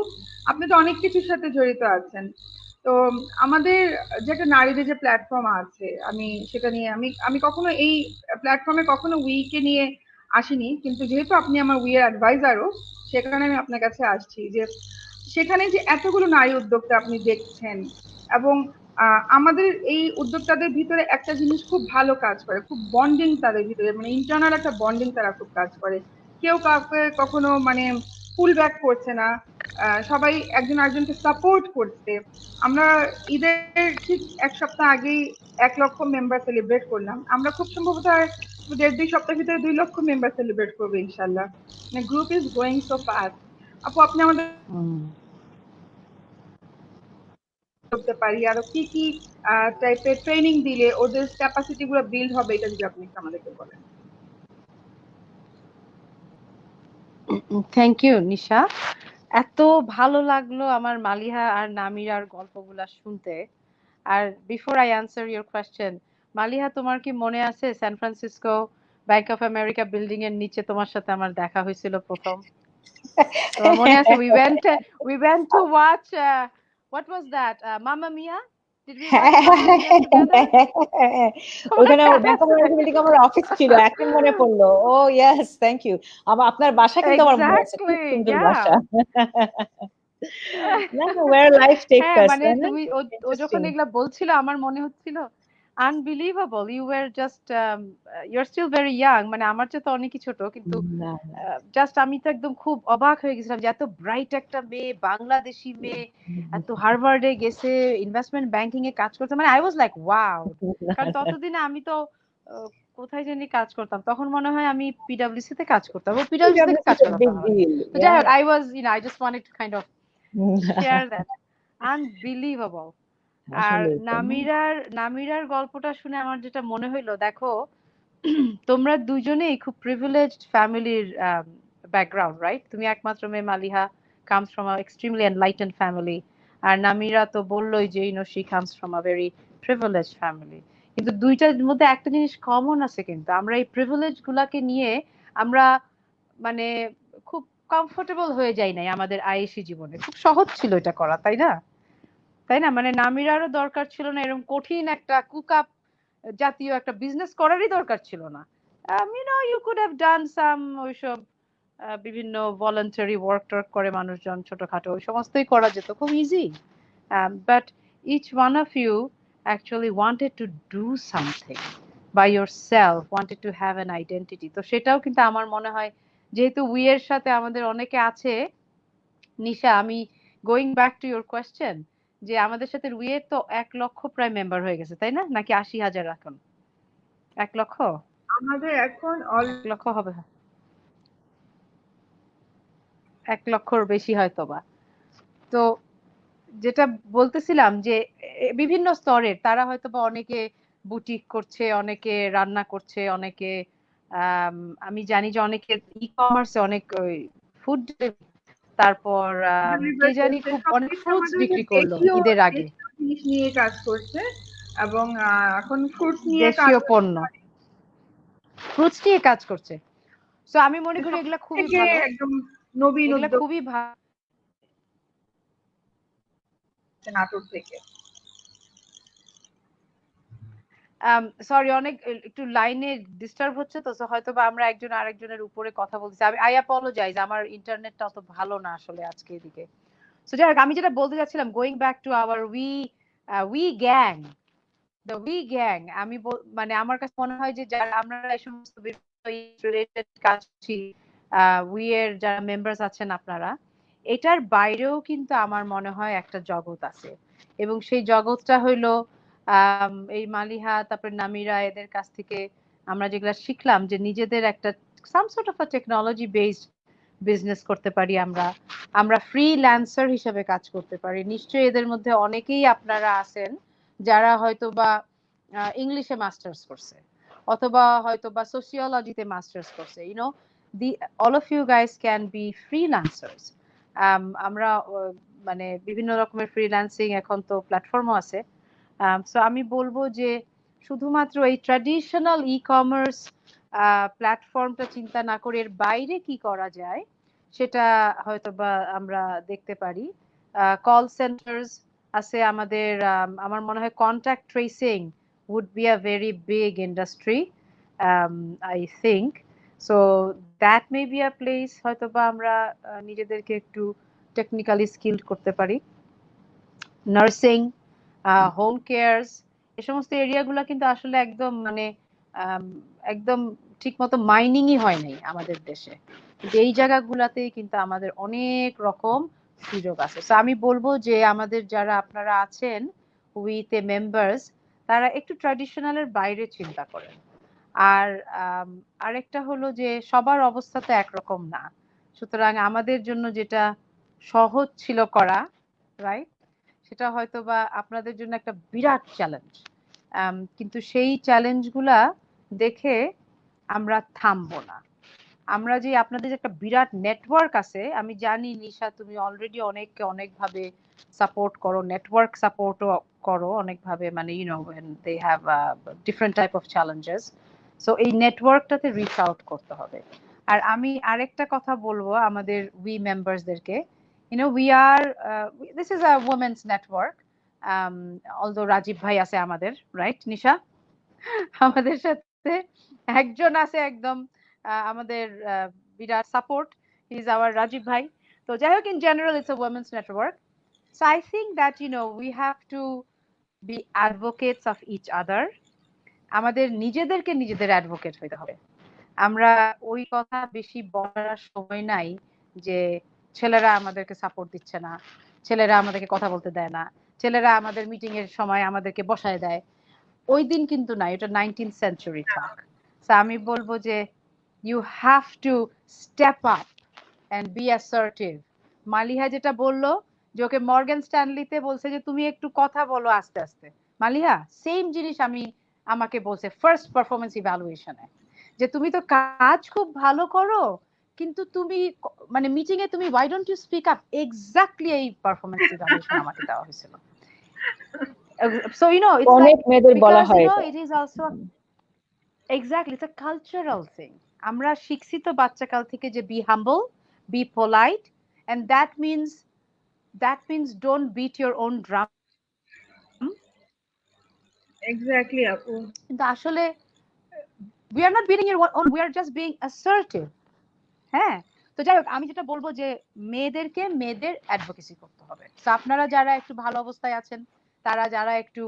আপনি তো অনেক কিছুর সাথে জড়িত আছেন, তো আমাদের যে একটা নারীদের যে প্ল্যাটফর্ম আছে, আমি সেটা নিয়ে আমি কখনো এই প্ল্যাটফর্মে কখনো উইকে নিয়ে আসিনি, কিন্তু যেহেতু আপনি আমার উইয়ের অ্যাডভাইজারও, সে কারণে আমি আপনার কাছে আসছি যে সেখানে যে এতগুলো নারী উদ্যোক্তা আপনি দেখছেন, এবং আমাদের এই উদ্যোক্তাদের ভিতরে একটা জিনিস খুব ভালো কাজ করে, খুব বন্ডিং তাদের ভিতরে, মানে ইন্টারনাল একটা বন্ডিং তারা খুব কাজ করে। কেউ কাউকে কখনো মানে পুল ব্যাক করছে না, সবাই একজন আরেকজনকে সাপোর্ট করছে। আমরা ঈদের ঠিক 1 সপ্তাহ আগেই 1 লক্ষ মেম্বার সেলিব্রেট করলাম, আমরা খুব সম্ভবত আর 1.5-2 সপ্তাহের ভিতরে 2 লক্ষ মেম্বার সেলিব্রেট করবো ইনশাল্লাহ। মানে group is going so fast. আপু, আপনি আমাদের করতে পারি আরো কি কি টাইপের ট্রেনিং দিলে ওদের ক্যাপাসিটি গুলো বিল্ড হবে, এটা যদি আপনি একটু আমাদেরকে বলেন। Thank you Nisha. এত ভালো লাগলো আমার মালিহা আর নামিরার গল্পগুলা শুনতে। আর before I answer your question, Maliha তোমার কি মনে আছে San Francisco Bank of America building এর নিচে তোমার সাথে আমার দেখা হয়েছিল প্রথম? তোমার মনে আছে? we went to watch what was that, Mamma Mia? Did we watch Mamma Mia together? ওখানে মনে ব্যাংক অফ আছে? আমেরিকা বিল্ডিং আমার অফিস ছিল, এখন মনে পড়লো। ও ইয়েস, থ্যাংক ইউ। আপনার বাসা কিন্তু আমার মনে আছে, খুব Exactly, সুন্দর yeah. বাসা। না, where life takes হ্যাঁ, us, মানে তাই না? তুমি ও যখন ইন্টারেস্টিং। এগুলা বলছিল আমার মনে হচ্ছিল unbelievable, you were just you are still very young, মানে আমার চেয়ে তো অনেকই ছোট, কিন্তু না না, জাস্ট আমি তো একদম খুব অবাক হয়ে গেছিলাম যে এত ব্রাইট একটা মেয়ে, বাংলাদেশি মেয়ে, এত হার্ভার্ডে গেছে, ইনভেস্টমেন্ট ব্যাংকিং এ কাজ করছে, মানে আই ওয়াজ লাইক ওয়াও। কারণ ততদিনে আমি তো আহ, কোথায় জানি কাজ করতাম, তখন মনে হয় আমি পিডব্লিউসি তে কাজ করতাম, ও পিডব্লিউসি থেকে PwC কাজ is a করা big হয়। deal. তো যাই হোক, Yeah. I was I just wanted to kind of share that. Unbelievable. আর আসলে তাই না? নামিরার গল্পটা শুনে আমার যেটা মনে হইলো, দেখো তোমরা দুজনেই খুব প্রিভিলেজড ফ্যামিলির ব্যাকগ্রাউন্ড, রাইট? তুমি একমাত্র মেয়ে, Maliha comes from a extremely enlightened family, আর নামিরা তো বললোই যে she comes from a very privileged family। কিন্তু দুইটার মধ্যে একটা জিনিস কমন আছে, কিন্তু আমরা এই প্রিভিলেজ গুলাকে নিয়ে আমরা মানে খুব কমফোর্টেবল হয়ে যাই নাই আমাদের আয়েশি জীবনে। খুব সহজ ছিল এটা করা, তাই না? তাই না? মানে নামিরারও দরকার ছিল না এরকম কঠিন একটা কুকআপ জাতীয় একটা বিজনেস করারই দরকার ছিল না। ইউ কুড হ্যাভ ডান সাম ওইসব বিভিন্ন ভলান্টারি ওয়ার্ক টর্ক করে মানুষজন, ছোটখাটো ওই সমস্তই করা যেত, খুব easy. But each one of you actually wanted to do something by yourself, wanted to have an identity. তো সেটাও কিন্তু আমার মনে হয়, যেহেতু উইয়ের সাথে আমাদের অনেকে আছে, নিশা, আমি going back to your question, যে আমাদের সাথে রুইয়ের তো 1 লক্ষ প্রায় মেম্বার হয়ে গেছে, তাই না? নাকি 80,000 এখন? 1 লক্ষ? আমাদের এখন 1 লক্ষ হবে, 1 লক্ষর বেশি হয়তো বা। তো যেটা বলতেছিলাম যে বিভিন্ন স্তরের তারা হয়তো বা অনেকে বুটিক করছে, অনেকে রান্না করছে, অনেকে আমি জানি যে অনেকে ই কমার্সে অনেক ফুড, তারপর কে জানি খুব অনেক সবকিছু ফ্রুটস আমাদের বিক্রি করলো ঈদের আগে, দেশীয় জিনিস নিয়ে কাজ করছে, এবং এখন ফ্রুটস নিয়ে কাজ দেশীয় পণ্য ফ্রুটস নিয়ে কাজ করছে। সো আমি মনে করি এগুলা খুবই থেকে ভালো, একদম নবীন এগুলা উদ্যোগ খুবই ভালো। নাটোর থেকে। সরি, অনেক একটু লাইনে ডিস্টার্ব হচ্ছে, তো হয়তো বা আমরা একজন আরেকজনের উপরে কথা বলছি। আই অ্যাপোলোজাইজ, আমার ইন্টারনেটটা অত ভালো না আসলে আজকে এদিকে। সো যাই হোক, আমি যেটা বলতে যাচ্ছিলাম, going back to our we gang, the we gang, আমি মানে আমার কাছে মনে হয় যে যারা আমরা এই সমস্ত রিলেটেড কাজ করছি, উই এর যারা মেম্বার্স আছেন আপনারা, এটার বাইরেও কিন্তু আমার মনে হয় একটা জগৎ আছে, এবং সেই জগৎটা হইলো এই মালিহা, তারপর নামিরা, এদের কাছ থেকে আমরা যেগুলা শিখলাম যে নিজেদের একটা some sort of a technology based business করতে পারি আমরা, আমরা ফ্রিল্যান্সার হিসেবে কাজ করতে পারি। নিশ্চয়ই এদের মধ্যে অনেকেই আপনারা আছেন যারা হয়তো বা ইংলিশে মাস্টার্স করছে, অথবা হয়তো বা সোশিওলজিতে মাস্টার্স করছে, all of you guys can be freelancers. আমরা মানে বিভিন্ন রকমের ফ্রিল্যান্সিং এখন তো প্ল্যাটফর্মও আছে। সো আমি বলবো যে শুধুমাত্র এই ট্র্যাডিশনাল ই কমার্স প্ল্যাটফর্মটা চিন্তা না করে এর বাইরে কি করা যায় সেটা হয়তো বা আমরা দেখতে পারি। কল সেন্টার্স আছে আমাদের, আমার মনে হয় contact tracing would be a very big industry, I think. So that may be a place হয়তো বা আমরা নিজেদেরকে একটু টেকনিক্যালি স্কিলড করতে পারি। নার্সিং, হোম কেয়ারস, এই সমস্ত এরিয়াগুলো কিন্তু আসলে একদম মানে একদম ঠিক মতো মাইনিংই হয় নাই আমাদের দেশে, কিন্তু এই জায়গাগুলোতেই কিন্তু আমাদের অনেক রকম সুযোগ আছে। তো আমি বলবো যে আমাদের যারা আপনারা আছেন উইথ এ মেম্বার্স, তারা একটু ট্র্যাডিশনালের বাইরে চিন্তা করেন। আর আরেকটা হলো যে সবার অবস্থা তো একরকম না, সুতরাং আমাদের জন্য যেটা সহজ ছিল করা, রাইট, সেটা হয়তো বা আপনাদের জন্য একটা বিরাট চ্যালেঞ্জ। কিন্তু সেই চ্যালেঞ্জগুলা দেখে আমরা থামবো না। আমরা যে আপনাদের যে একটা বিরাট নেটওয়ার্ক আছে, আমি জানি নিশা তুমি অলরেডি অনেকভাবে সাপোর্ট করো, নেটওয়ার্ক সাপোর্টও করো অনেকভাবে, মানে you know when they have different type of challenges, so এই নেটওয়ার্কটাতে রিচ আউট করতে হবে। আর আমি আরেকটা কথা বলবো আমাদের উই মেম্বার্সদেরকে, we are this is a women's network, although Rajib ভাই আছে আমাদের, রাইট নিশা, আমাদের সাথে একজন আছে একদম আমাদের বিরাট support, he is our Rajib ভাই। তো যাই হোক, in general it's a women's network, so I think that we have to be advocates of each other. আমাদের নিজেদেরকে নিজেদের অ্যাডভোকেট হইতে হবে। আমরা ওই কথা বেশি বলার সময় নাই যে ছেলেরা আমাদেরকে সাপোর্ট দিচ্ছে না, ছেলেরা আমাদেরকে কথা বলতে দেয় না, ছেলেরা আমাদের মিটিং এর সময় আমাদেরকে বসায় দেয়, ওই দিন কিন্তু না, এটা 19th century টক। সো আমি বলবো যে you have to step up and be assertive. Maliha যেটা বললো যে ওকে মর্গান স্ট্যানলিতে বলছে যে তুমি একটু কথা বলো আস্তে আস্তে, মালিহা সেম জিনিস আমাকে বলছে ফার্স্ট পারফরমেন্স ইভ্যালুয়েশনে, যে তুমি তো কাজ খুব ভালো করো কিন্তু তুমি মানে মিটিং এ তুমি why don't you speak up, exactly এই পারফরমেন্স ইভ্যালুয়েশন আমাকে দেওয়া হয়েছিল। So it's অনেক like, মেয়েদের বলা because হয় it is also exactly, it's a cultural thing. আমরা শিখছি তো বাচ্চাকাল থেকে যে be humble, be polite, and that means don't beat your own drum. Exactly আপু। কিন্তু আসলে we are not beating your own, we are just being assertive. হ্যাঁ, তো যাই হোক, আমি যেটা বলবো যে মেয়েদের অ্যাডভোকেসি করতে হবে। তো আপনারা যারা একটু ভালো অবস্থায় আছেন, তারা যারা একটু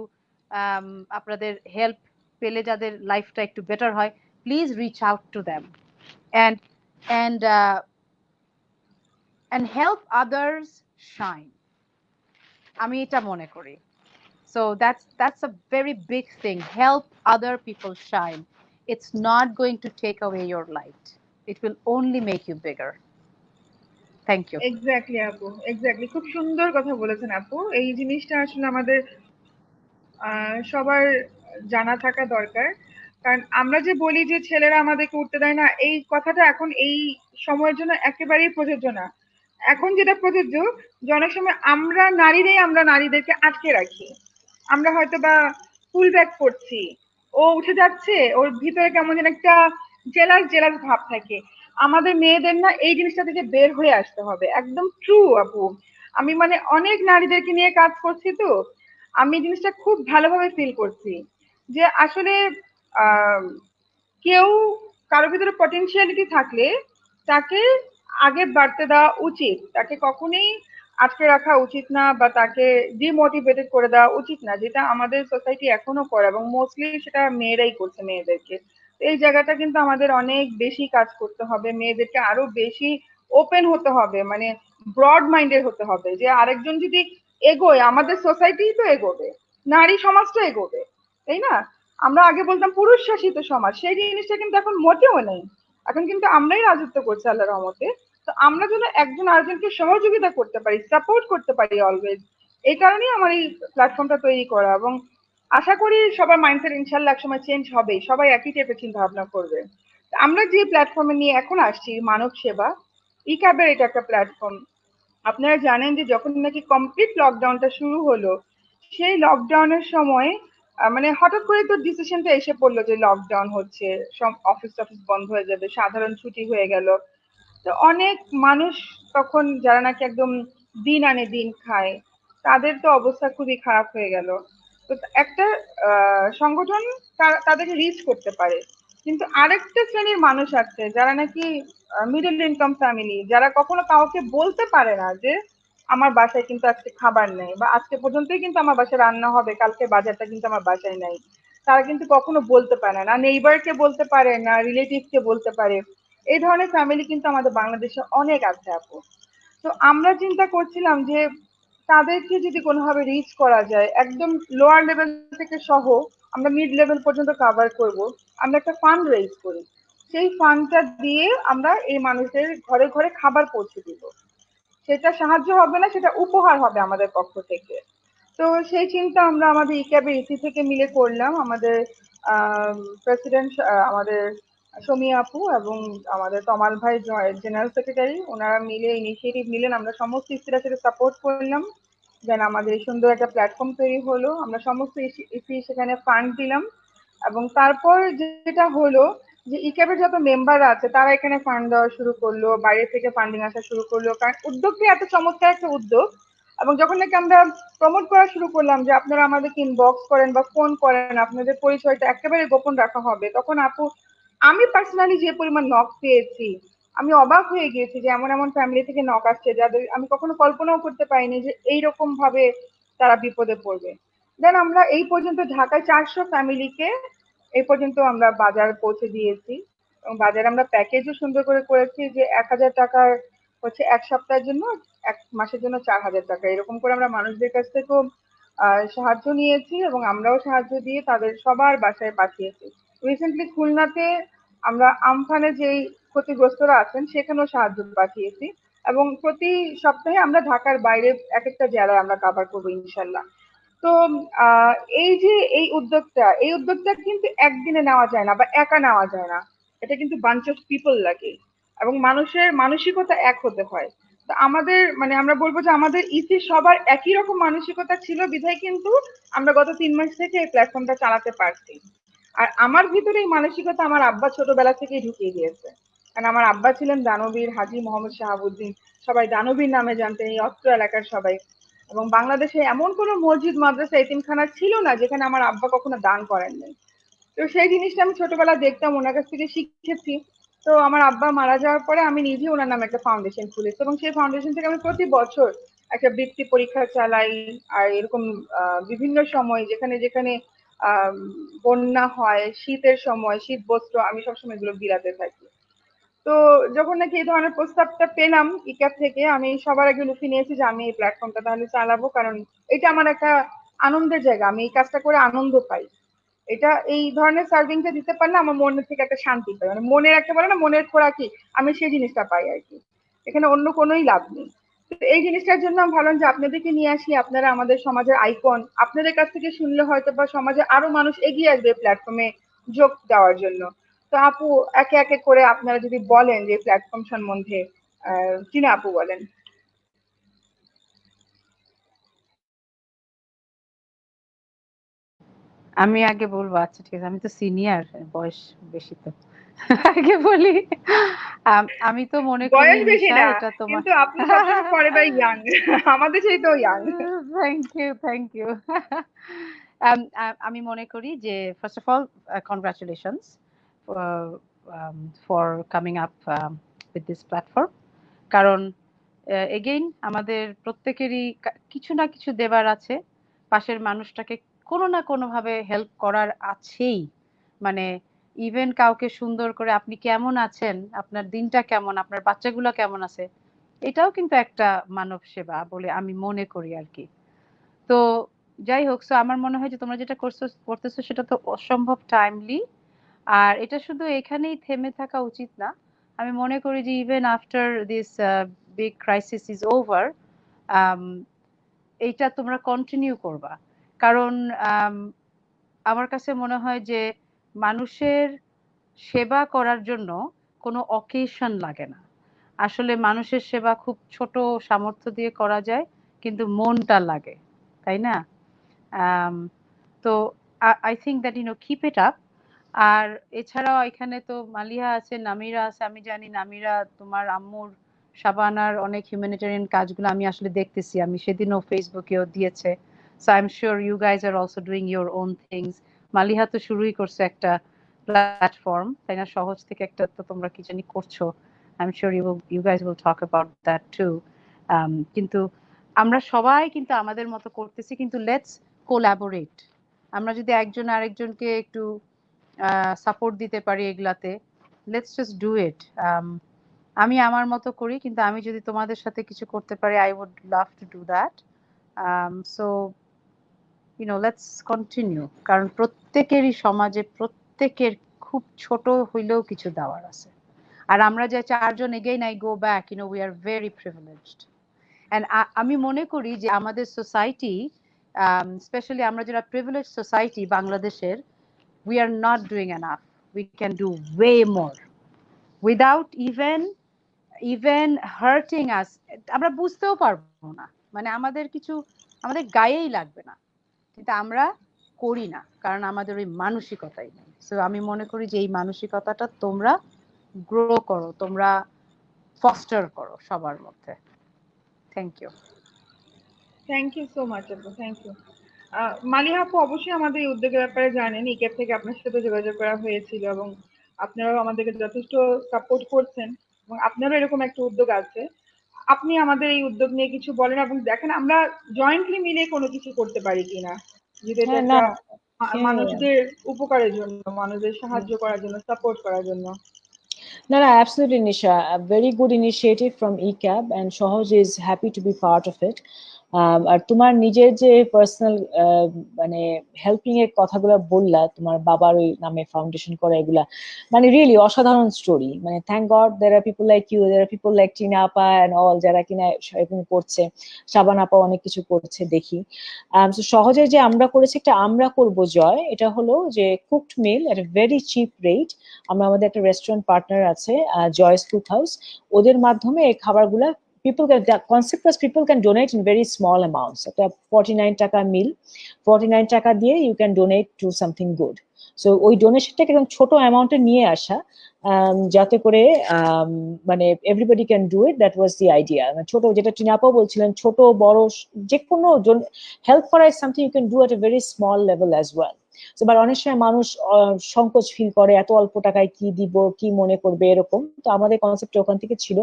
আপনাদের হেল্প পেলে যাদের লাইফটা একটু বেটার হয়, please reach out to them and and help others shine, আমি এটা মনে করি। So that's a very big thing. Help other people shine. It's not going to take away your light. It will only make you bigger. Thank you. Exactly আপু, এক্স্যাক্টলি, খুব সুন্দর কথা বলেছেন আপু। এই জিনিসটা আসলে আমাদের সবার জানা থাকা দরকার। কারণ আমরা যে বলি যে ছেলেরা আমাদেরকে উঠতে দেয় না, এই কথাটা এখন এই সময়ের জন্য একেবারেই প্রযোজ্য না। এখন যেটা প্রযোজ্য, যে অনেক সময় আমরা নারীদেরকে আটকে রাখি। আমরা হয়তো বা ফুল ব্যাক করছি, ও উঠে যাচ্ছে, ওর ভিতরে কেমন যেন একটা জেলাস ভাব থাকে। আমাদের মেয়েদের না এই জিনিসটা থেকে বের হয়ে আসতে হবে। একদম ট্রু আপু। আমি মানে অনেক নারীদেরকে নিয়ে কাজ করছি, তো আমি জিনিসটা খুব ভালোভাবে ফিল করছি যে আসলে আহ কেউ কারো ভিতরে পটেনশিয়ালিটি থাকলে তাকে আগে বাড়তে দেওয়া উচিত, তাকে কখনোই আটকে রাখা উচিত না, বা তাকে ডিমোটিভেটেড করে দেওয়া উচিত না, যেটা আমাদের সোসাইটি এখনো করে, এবং মোস্টলি সেটা মেয়েরাই করছে মেয়েদেরকে। এই জায়গাটা কিন্তু আমাদের অনেক বেশি কাজ করতে হবে, মেয়েদেরকে আরো বেশি ওপেন হতে হবে, মানে ব্রড মাইন্ডেড হতে হবে, যে আরেকজন যদি এগোয় আমাদের সোসাইটি তো এগোবে, নারী সমাজটা এগোবে, তাই না? আমরা আগে বলতাম পুরুষ শাসিত সমাজ, সেই জিনিসটা কিন্তু এখন মোটেও নেই। এখন কিন্তু আমরাই রাজত্ব করছি আল্লাহর রহমতে। তো আমরা যেন একজন আরেকজনকে সহযোগিতা করতে পারি, সাপোর্ট করতে পারি অলওয়েজ, এই কারণেই আমার এই প্ল্যাটফর্মটা তৈরি করা। এবং আশা করি সবার মাইন্ডসেট ইনশাল্লাহ একসময় চেঞ্জ হবে, সবাই একই টাইপের চিন্তা ভাবনা করবে। আমরা যে প্ল্যাটফর্মে নিয়ে এখন আসছি, মানব সেবা, ইকাবের এটা একটা প্ল্যাটফর্ম। আপনারা জানেন যে যখন নাকি কমপ্লিট লকডাউনটা শুরু হলো, সেই লকডাউনের সময় মানে হঠাৎ করে তো ডিসিশনটা এসে পড়লো যে লকডাউন হচ্ছে, সব অফিস টফিস বন্ধ হয়ে যাবে, সাধারণ ছুটি হয়ে গেল। তো অনেক মানুষ তখন যারা নাকি একদম দিন আনে দিন খায়, তাদের তো অবস্থা খুবই খারাপ হয়ে গেল। তো একটা সংগঠন তাদেরকে রিচ করতে পারে, কিন্তু আরেকটা শ্রেণীর মানুষ আছে যারা নাকি মিডল ইনকাম ফ্যামিলি, যারা কখনো কাউকে বলতে পারে না যে আমার বাসায় কিন্তু আজকে খাবার নেই, বা আজকে পর্যন্তই কিন্তু আমার বাসায় রান্না হবে, কালকে বাজারটা কিন্তু আমার বাসায় নাই। তারা কিন্তু কখনো বলতে পারে না, না নেইবারকে বলতে পারে, না রিলেটিভকে বলতে পারে। এই ধরনের ফ্যামিলি কিন্তু আমাদের বাংলাদেশে অনেক আছে আপু। তো আমরা চিন্তা করছিলাম যে তাদেরকে যদি কোনোভাবে রিচ করা যায়, একদম লোয়ার লেভেল থেকে সহ আমরা মিড লেভেল পর্যন্ত কভার করব। আমরা একটা ফান্ড রেজ করি, সেই ফান্ডটা দিয়ে আমরা এই মানুষদের ঘরে ঘরে খাবার পৌঁছে দিব। সেটা সাহায্য হবে না, সেটা উপহার হবে আমাদের পক্ষ থেকে। তো সেই চিন্তা আমরা আমাদের ইক্যাবের ইসি থেকে মিলে করলাম। আমাদের প্রেসিডেন্ট, আমাদের সমী আপু এবং আমাদের তমাল ভাই জেনারেল সেক্রেটারি, ওনারা মিলে ইনিশিয়েটিভ নিলেন। আমরা সমস্ত ইসিরা সেটা সাপোর্ট করলাম, দেন আমাদের এই সুন্দর একটা প্ল্যাটফর্ম তৈরি হলো। আমরা সমস্ত ইসি সেখানে ফান্ড দিলাম, এবং তারপর যেটা হলো যে ইক্যাবের যত মেম্বার আছে তারা এখানে ফান্ড দেওয়া শুরু করলো, বাইরে থেকে ফান্ডিং আসা শুরু করলো, কারণ উদ্যোগটি এত চমৎকার একটা উদ্যোগ। এবং যখন নাকি আমরা প্রমোট করা শুরু করলাম যে আপনারা আমাদেরকে ইনবক্স করেন বা ফোন করেন, আপনাদের পরিচয়টা একেবারে গোপন রাখা হবে, তখন আপু আমি পার্সোনালি যে পরিমাণ নক পেয়েছি, আমি অবাক হয়ে গিয়েছি যে এমন এমন ফ্যামিলি থেকে নক আসছে যাদের আমি কখনো কল্পনাও করতে পারিনি যে এইরকম ভাবে তারা বিপদে পড়বে। দেন আমরা এই পর্যন্ত ঢাকায় 400 ফ্যামিলিকে এই পর্যন্ত আমরা বাজার পৌঁছে দিয়েছি। এবং বাজারে আমরা প্যাকেজও সুন্দর করে করেছি যে 1000 টাকার হচ্ছে এক সপ্তাহের জন্য, এক মাসের জন্য 4000 টাকা, এরকম করে আমরা মানুষদের কাছ থেকেও সাহায্য নিয়েছি এবং আমরাও সাহায্য দিয়ে তাদের সবার বাসায় পাঠিয়েছি। রিসেন্টলি খুলনাতে আমরা আমফানে যেই ক্ষতিগ্রস্তরা আছেন সেখানেও সাহায্য পাঠিয়েছি, এবং প্রতি সপ্তাহে আমরা ঢাকার বাইরে এক একটা জেলায় আমরা কভার করবো ইনশাল্লাহ। তো আহ এই যে এই উদ্যোগটা কিন্তু একদিনে নেওয়া যায় না বা একা নেওয়া যায় না, এটা কিন্তু বাঞ্চ অফ পিপল লাগে, এবং মানুষের মানসিকতা এক হতে হয়। তো আমাদের মানে আমরা বলবো যে আমাদের ইসি সবার একই রকম মানসিকতা ছিল বিধায় কিন্তু আমরা গত 3 মাস থেকে এই প্ল্যাটফর্মটা চালাতে পারছি। আর আমার ভিতরে এই মানসিকতা আমার আব্বা ছোটবেলা থেকেই ঢুকিয়ে দিয়েছে, কারণ আমার আব্বা ছিলেন দানবীর হাজী মোহাম্মদ শাহাবুদ্দিন, সবাই দানবীর নামে জানতেন এই অত্র এলাকার সবাই। এবং বাংলাদেশে এমন কোনো মসজিদ মাদ্রাসা এতিমখানা ছিল না যেখানে আমার আব্বা কখনো দান করেন নাই। তো সেই জিনিসটা আমি ছোটবেলা দেখতাম, ওনার কাছ থেকে শিখেছি। তো আমার আব্বা মারা যাওয়ার পরে আমি নিজে ওনার নামে একটা ফাউন্ডেশন খুলেছি, এবং সেই ফাউন্ডেশন থেকে আমি প্রতি বছর একটা বৃত্তি পরীক্ষা চালাই। আর এরকম বিভিন্ন সময় যেখানে যেখানে আহ বন্যা হয়, শীতের সময় শীত বস্ত্র আমি সবসময় এগুলো বিলাতে থাকি। তো যখন নাকি এই ধরনের প্রস্তাবটা পেলাম ইক্যাব থেকে, আমি সবার আগে লুফে নিয়েছি যে আমি এই প্ল্যাটফর্মটা তাহলে চালাবো, কারণ এটা আমার একটা আনন্দের জায়গা, আমি এই কাজটা করে আনন্দ পাই। এটা এই ধরনের সার্ভিংটা দিতে পারলে আমার মনের থেকে একটা শান্তি পাই, মানে মনের একটা বলে না মনের খোরাকি, আমি সেই জিনিসটা পাই আর কি। এখানে অন্য কোনোই লাভ নেই। তো এই জিনিসটার জন্য আমি ভাবলাম যে আপনাদেরকে নিয়ে আসি, আপনারা আমাদের সমাজের আইকন, আপনাদের কাছ থেকে শুনলে হয়তো বা সমাজে আরো মানুষ এগিয়ে আসবে প্ল্যাটফর্মে যোগ দেওয়ার জন্য। তো আপু একে একে করে আপনারা যদি বলেন যে প্ল্যাটফর্ম সম্বন্ধে, টিনা আপু বলেন। আমি আগে বলবো, আচ্ছা ঠিক আছে, আমি তো সিনিয়র, বয়স বেশি তো। আগে বলি, আমি তো মনে করি বয়স বেশি নিশা না, এটা তোমার। কিন্তু আপনি সবসময় ফরএভার ইয়াং, আমাদের সেই তো young. Thank you, thank you. আমি মনে করি যে first of all congratulations for coming up with this platform. কারণ এগেইন আমাদের প্রত্যেকেরই কিছু না কিছু দেবার আছে, পাশের মানুষটাকে কোনো না কোনো ভাবে হেল্প করার আছেই। মানে ইভেন কাউকে সুন্দর করে আপনি কেমন আছেন, আপনার দিনটা কেমন, আপনার বাচ্চাগুলো কেমন আছে, এটাও কিন্তু একটা মানব সেবা বলে আমি মনে করি আর কি। তো যাই হোক, সো আমার মনে হয় যে তোমরা যেটা করতেছো সেটা তো অসম্ভব টাইমলি। আর এটা শুধু এখানেই থেমে থাকা উচিত না। আমি মনে করি যে even after this big crisis is over, এইটা তোমরা কন্টিনিউ করবা। কারণ আমার কাছে মনে হয় যে মানুষের সেবা করার জন্য কোনো অকেশন লাগে না। আসলে মানুষের সেবা খুব ছোট সামর্থ্য দিয়ে করা যায়, কিন্তু মনটা লাগে, তাই না? তো I think that keep it up. আর এছাড়াও এখানে তো মালিহা আছে, নামিরা আছে। আমি জানি নামিরা তোমার আম্মুর শাবানার অনেক হিউম্যানিটেরিয়ান কাজগুলো আমি আসলে দেখতেছি, আমি সেদিনও ফেসবুকেও দিয়েছে। So I am sure you guys are also doing your own things. Maliha তো শুরুই করছে একটা প্ল্যাটফর্ম, তাই না? সহজ থেকে একটা তো তোমরা কি জানি করছো। I am sure you guys will talk about that too. কিন্তু আমরা সবাই কিন্তু আমাদের মতো করতেছি, কিন্তু লেটস কোলাবোরেট। আমরা যদি একজন আরেকজনকে একটু সাপোর্ট দিতে পারি এগুলাতে, লেটস জাস্ট ডু ইট। আমি আমার মতো করি, কিন্তু আমি যদি তোমাদের সাথে কিছু করতে পারি, I would love to do that. So let's continue, কারণ প্রত্যেকেরই সমাজে প্রত্যেকের খুব ছোট হইলেও কিছু দেওয়ার আছে। আর আমরা যে চারজন, again I go back, we are very privileged. And আমি মনে করি যে আমাদের সোসাইটি, স্পেশালি আমরা যারা প্রিভিলেজ সোসাইটি বাংলাদেশের, we are not doing enough. We can do way more without even hurting us. আমরা বুঝতেও পারবো না, মানে আমাদের গায়েই লাগবে না, কিন্তু আমরা করি না, কারণ আমাদের ওই মানসিকতাই নেই। সো আমি মনে করি যে এই মানসিকতাটা তোমরা গ্রো করো, তোমরা ফস্টার করো সবার মধ্যে। Thank you. Thank you so much আপু, থ্যাংক ইউ। মালিহা আপু অবশ্যই আমাদের এই উদ্যোগের ব্যাপারে জানেন, ইকেপ থেকে আপনার সাথে যোগাযোগ করা হয়েছিল এবং আপনারাও আমাদেরকে যথেষ্ট সাপোর্ট করছেন এবং আপনারও এরকম একটা উদ্যোগ আছে। আপনি আমাদের এই উদ্যোগ নিয়ে কিছু বলেন এবং দেখেন আমরা জয়েন্টলি মিলে কোনো কিছু করতে পারি কিনা, যেটা হ্যাঁ, একটা না, মানুষদের উপকারের জন্য, মানুষদের সাহায্য করার জন্য, সাপোর্ট করার জন্য। No, absolutely, Nisha. A very good initiative from ECAB, and Shohaj is happy to be part of it. আর তোমার নিজের যে পার্সোনাল মানে হেল্পিং এর কথাগুলো বললা, তোমার বাবার ওই নামে ফাউন্ডেশন করা, এগুলা মানে রিয়েলি অসাধারণ স্টোরি। মানে thank God there are people like you, there are people like Tina আপা এন্ড অল, যারা কিনা এরকম করছে। শাবান আপা অনেক কিছু করছে দেখি। সহজে যে আমরা করেছি একটা আমরা করব জয়, এটা হলো যে cooked meal at a very cheap rate. আমরা আমাদের একটা রেস্টুরেন্ট পার্টনার আছে, জয়েস কুক হাউস, ওদের মাধ্যমে এই খাবারগুলা people can, the concept was people can donate in very small amounts. একটা 49 টাকা মিল, 49 টাকা দিয়ে you can donate to something good. So ওই ডোনেশনটাকে একদম ছোট অ্যামাউন্টে নিয়ে আসা, যাতে করে মানে everybody can do it, that was the idea. ছোট, যেটা টিনাপাও বলছিলেন, ছোট বড় যে কোনো হেল্প করা is something you can do at a very small level as well. But অনেক সময় মানুষ সংকোচ ফিল করে, এত অল্প টাকায় কি দিব, কি মনে করবে, এরকম। তো আমাদের কনসেপ্ট ওখান থেকে ছিল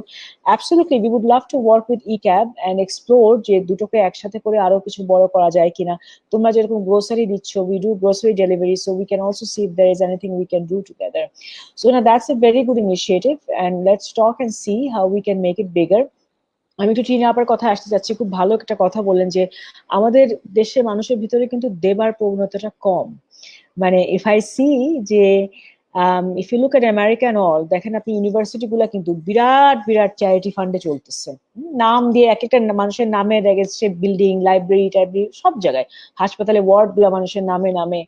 absolutely we would love to work with ECAB and explore যে দুটোকে একসাথে করে আরো কিছু বড় করা যায় কিনা। তোমরা যেরকম গ্রোসারি দিচ্ছ, we do grocery delivery, so we can also see if there is anything we can do together. So না, that's a very good initiative and let's talk and see how we can make it bigger. আমি একটু টিনা আপার কথা আসতে যাচ্ছি। খুব ভালো একটা কথা বললেন যে আমাদের দেশের মানুষের ভিতরে কিন্তু দেবার প্রবণতাটা কম। মানে ইফ আই সি যে if you look at America and all, দেখেন আপনি ইউনিভার্সিটি গুলা কিন্তু বিরাট বিরাট চ্যারিটি ফান্ডে চলতেছে, নাম দিয়ে এক একটা মানুষের নামে রেখেছে, বিল্ডিং, লাইব্রেরি টাইব্রেরি সব জায়গায়, হাসপাতালে ওয়ার্ড গুলা মানুষের নামে নামে।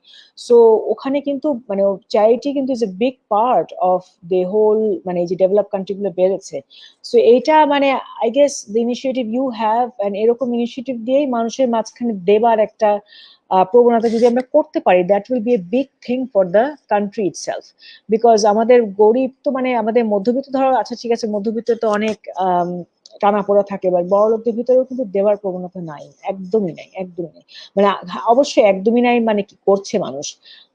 সো ওখানে কিন্তু মানে চ্যারিটি কিন্তু is a big part of the whole, মানে এই যে ডেভেলপ কান্ট্রি গুলো বেড়েছে। সো এইটা মানে I guess the initiative you have, and এরকম ইনিশিয়েটিভ দিয়েই মানুষের মাঝখানে দেবার একটা প্রবণতা যদি আমরা করতে পারি, that will B a big thing for the country itself. Because আমাদের গরিব তো, মানে আমাদের মধ্যবিত্ত, ধরো আচ্ছা ঠিক আছে, মধ্যবিত্ত তো অনেক টানাপোড়া থাকে, বা বড় লোকদের ভিতরেও কিন্তু দেওয়ার প্রবণতা নাই, একদমই নাই, একদমই নেই। মানে অবশ্যই একদমই নাই মানে কি করছে মানুষ,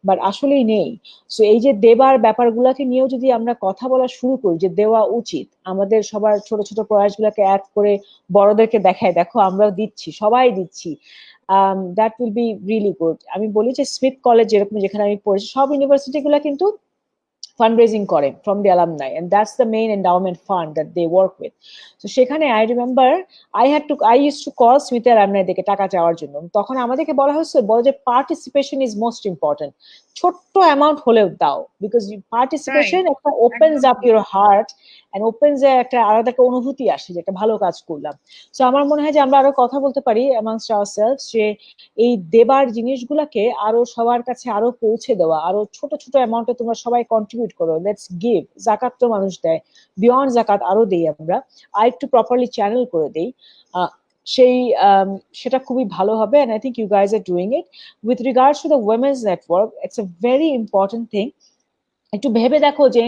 বাট আসলেই নেই। সো এই যে দেবার ব্যাপারগুলোকে নিয়েও যদি আমরা কথা বলা শুরু করি যে দেওয়া উচিত, আমাদের সবার ছোট ছোট প্রয়াসগুলোকে অ্যাড করে বড়দেরকে দেখায়, দেখো আমরাও দিচ্ছি, সবাই দিচ্ছি, that will be really good. আমি বলি যে স্মিথ কলেজ যেরকম, যেখানে আমি পড়েছি, সব ইউনিভার্সিটি গুলা কিন্তু fundraising করে from the alumni, and that's the main endowment fund that they work with. So সেখানে I remember I used to call Smith alumni থেকে টাকা চাওয়ার জন্য। তখন আমাদেরকে বলা হয়েছে, বলে যে participation is most important, ছোট্ট অ্যামাউন্ট হলেও দাও, because participation একটা opens up your heart and opens একটা আলাদা একটা অনুভূতি আসে যে একটা ভালো কাজ করলাম। সো আমার মনে হয় যে আমরা আরো কথা বলতে পারি amongst ourselves যে এই দেবার জিনিসগুলাকে আরো সবার কাছে আরো পৌঁছে দেওয়া, আরো ছোট ছোট অ্যামাউন্টে তোমরা সবাই কন্ট্রিবিউট করো, লেটস গিভ। জাকাত তো মানুষ দেয়, বিয়ন্ড জাকাত আরো দেই আমরা, আর একটু প্রপারলি চ্যানেল করে দেই। সেই সেটা খুবই ভালো হবে, and I think you guys are doing it. With regards to the women's network, it's a very important thing. একটু ভেবে দেখো যে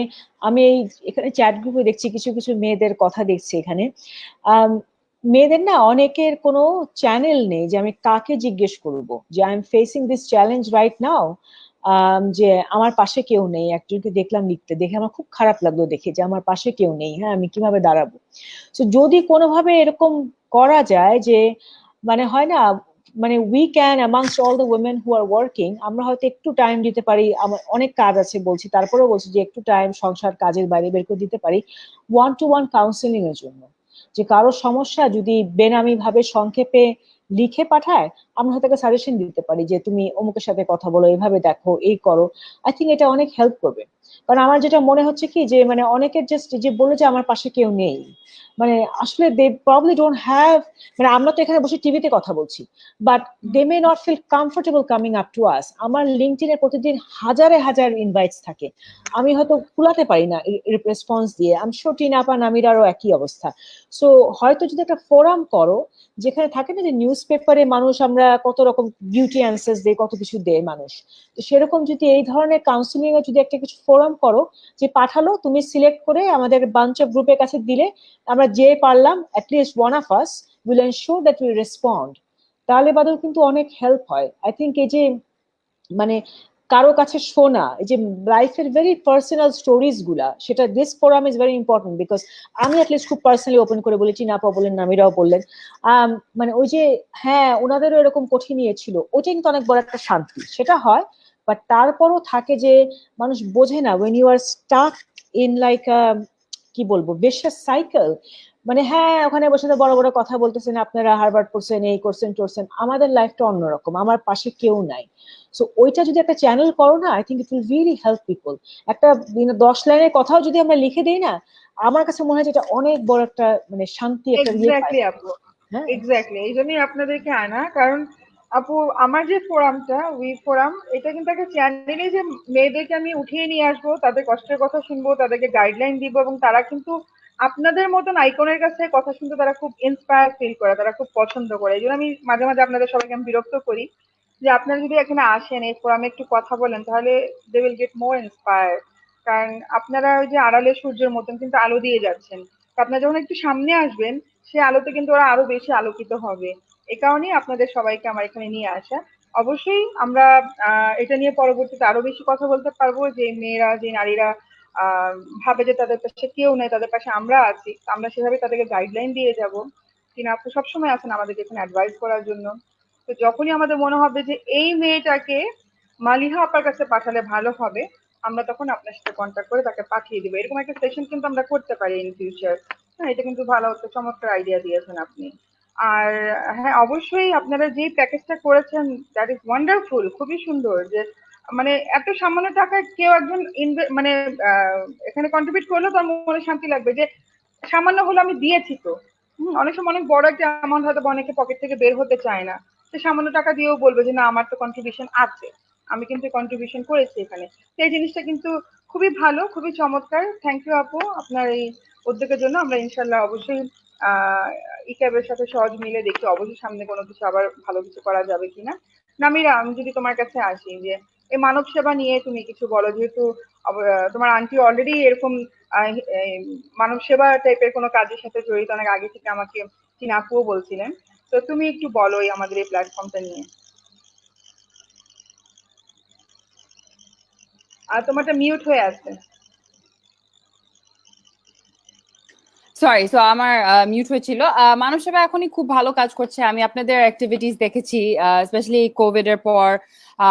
আমি এখানে চ্যাট গ্রুপে দেখছি কিছু কিছু মেয়েদের কথা দেখছি এখানে, মেয়েদের না অনেকের কোনো চ্যানেল নেই যে আমি কাকে জিজ্ঞেস করব যে I am facing this challenge right now, যে আমার পাশে কেউ নেই। একজনকে দেখলাম লিখতে, দেখে আমার খুব খারাপ লাগলো দেখে যে আমার পাশে কেউ নেই, হ্যাঁ আমি কিভাবে দাঁড়াবো। তো যদি কোনোভাবে এরকম করা যায় যে মানে হয় না, মানে we can amongst all the women who are working, আমরা হয়তো একটু টাইম দিতে পারি, আমার অনেক কাজ আছে বলছি তারপরেও বলছি যে একটু টাইম সংসার কাজের বাইরে বের করে দিতে পারি ওয়ান টু ওয়ান কাউন্সেলিং এর জন্য। যে কারো সমস্যা যদি বেনামি ভাবে সংক্ষেপে লিখে পাঠায়, আমরা হয়তো সাজেশন দিতে পারি যে তুমি অমুকের সাথে কথা বলো, এভাবে দেখো, এই করো। আই থিঙ্ক এটা অনেক হেল্প করবে। কারণ আমার যেটা মনে হচ্ছে কি যে মানে অনেকের জাস্ট যে বলে যে আমার পাশে কেউ নেই, মানে আসলে দে প্রবলি ডোন্ট হ্যাভ, মানে আমরা তো এখানে বসে টিভিতে কথা বলছি, but they may not feel comfortable coming up to us. আমার লিঙ্কডইনে প্রতিদিন হাজারে হাজার ইনভাইটস থাকে, আমি হয়তো কুলাতে পারি না রেসপন্স দিয়ে। আমি শিওর টিনা আপা নামিরারও একই অবস্থা। সো হয়তো যদি একটা ফোরাম করো যেখানে থাকে না যে নিউজ পেপারে মানুষ আমরা কত রকম বিউটি অ্যান্সার্স দেয়, কত কিছু দেয় মানুষ, তো সেরকম যদি এই ধরনের কাউন্সিলিং এ যদি একটা কিছু ফোরাম করো যে পাঠালো, তুমি সিলেক্ট করে আমাদের বাঞ্চ অফ গ্রুপের কাছে দিলে আমরা যে পারলাম at least one of us will ensure that will respond, তাহলে বাদেও কিন্তু অনেক হেল্প হয়। আই থিঙ্ক এই যে মানে কারো কাছে শোনা, এই যে লাইফের ভেরি পার্সোনাল স্টোরিজ গুলা, সেটা this forum is very important because আমি অ্যাটলিস্ট খুব পার্সোনালি ওপেন করে বলেছি, নাপা বললেন, নামিরাও বললেন, মানে ওই যে হ্যাঁ ওনাদেরও এরকম কঠিন ইয়ে ছিল, ওইটা কিন্তু অনেক বড় একটা শান্তি, সেটা হয়। বাট তারপরও থাকে যে মানুষ বোঝে না when you are stuck in like কি বলবো ভিশাস সাইকেল, মানে হ্যাঁ ওখানে বসে বড় বড় কথা বলতেছেন আপনারা হার্ভার্ড পড়ছেন, এই করছেন টরছেন, আমাদের লাইফটা অন্যরকম, আমার পাশে কেউ নাই। সো ওইটা যদি একটা চ্যানেল করো না, I think it will really help people. একটা 10 লাইনের কথাও যদি আমরা লিখে দিই না, আমার কাছে মনে হয় যে এটা অনেক বড় একটা মানে শান্তি একটা ইয়ে পায়। এক্স্যাক্টলি আপু, হ্যাঁ এক্স্যাক্টলি এই জন্যই আপনাদেরকে আনা। কারণ আপু আমার যে ফোরামটা উই ফোরাম, এটা কিন্তু একটা চ্যানেলে যে মেয়েদেরকে আমি উঠিয়ে নিয়ে আসবো, তাদের কষ্টের কথা শুনবো, তাদেরকে গাইডলাইন দিব, এবং তারা কিন্তু আপনাদের মতন আইকনের কাছে কথা শুনতে তারা খুব ইন্সপায়ার ফিল করে, তারা খুব পছন্দ করে। এই জন্য আমি মাঝে মাঝে আপনাদের সবাইকে আমি বিরক্ত করি যে আপনারা যদি এখানে আসেন এই ফোরামে একটু কথা বলেন, তাহলে they will get more inspired. কারণ আপনারা ওই যে আড়ালে সূর্যের মতন কিন্তু আলো দিয়ে যাচ্ছেন, তো আপনারা যখন একটু সামনে আসবেন সে আলোতে কিন্তু ওরা আরো বেশি আলোকিত হবে। এ কারণেই আপনাদের সবাইকে আমার এখানে নিয়ে আসা। অবশ্যই আমরা এটা নিয়ে পরবর্তীতে আরো বেশি কথা বলতে পারবো, যে মেয়েরা, যে নারীরা আহ ভাবে যে তাদের পাশে কেউ নেই, তাদের পাশে আমরা আছি, আমরা সেভাবে তাদেরকে গাইডলাইন দিয়ে যাব। তিনি আপু সবসময় আছেন আমাদেরকে এখানে অ্যাডভাইস করার জন্য। তো যখনই আমাদের মনে হবে যে এই মেয়েটাকে মালিহা আপার কাছে পাঠালে ভালো হবে, আমরা তখন আপনার সাথে কন্ট্যাক্ট করে তাকে পাঠিয়ে দিব। এরকম একটা সেশন কিন্তু আমরা করতে পারি ইন ফিউচার। হ্যাঁ, এটা কিন্তু ভালো একটা চমৎকার আইডিয়া দিয়েছেন আপনি। আর হ্যাঁ অবশ্যই আপনারা যে প্যাকেজটা করেছেন দ্যাট ইজ ওয়ান্ডারফুল, খুবই সুন্দর। যে মানে এত সামান্য টাকায় কেউ একজন মানে এখানে কন্ট্রিবিউট করলেও তার মনে শান্তি লাগবে যে সামান্য হলো আমি দিয়েছি তো। অনেক সময় অনেক বড় একটা অ্যামাউন্ট হয়তো অনেকে পকেট থেকে বের হতে চায় না, সে সামান্য টাকা দিয়েও বলবে যে না আমার তো কন্ট্রিবিউশন আছে, আমি কিন্তু কন্ট্রিবিউশন করেছি এখানে। তো এই জিনিসটা কিন্তু খুবই ভালো, খুবই চমৎকার। থ্যাংক ইউ আপু আপনার এই উদ্যোগের জন্য। আমরা ইনশাল্লাহ অবশ্যই ইক্যাবের সাথে সহজ মিলে দেখি অবশ্যই সামনে কোনো কিছু আবার ভালো কিছু করা যাবে কিনা। নামিরা, আমি যদি তোমার কাছে আসি যে এই মানব সেবা নিয়ে তুমি কিছু বলো, যেহেতু তোমার আন্টি অলরেডি এরকম এই মানব সেবা টাইপের কোনো কাজের সাথে জড়িত, অনেক আগে থেকে আমাকে চীনা আপুও বলছিলেন। তো তুমি একটু বলো এই আমাদের এই প্ল্যাটফর্মটা নিয়ে। আর তোমারটা মিউট হয়ে আছে। সরি, সো আমার মিউট হয়েছিল। মানব সেবা এখনই খুব ভালো কাজ করছে, আমি আপনাদের অ্যাক্টিভিটিস দেখেছি, স্পেশালি কোভিড এর পর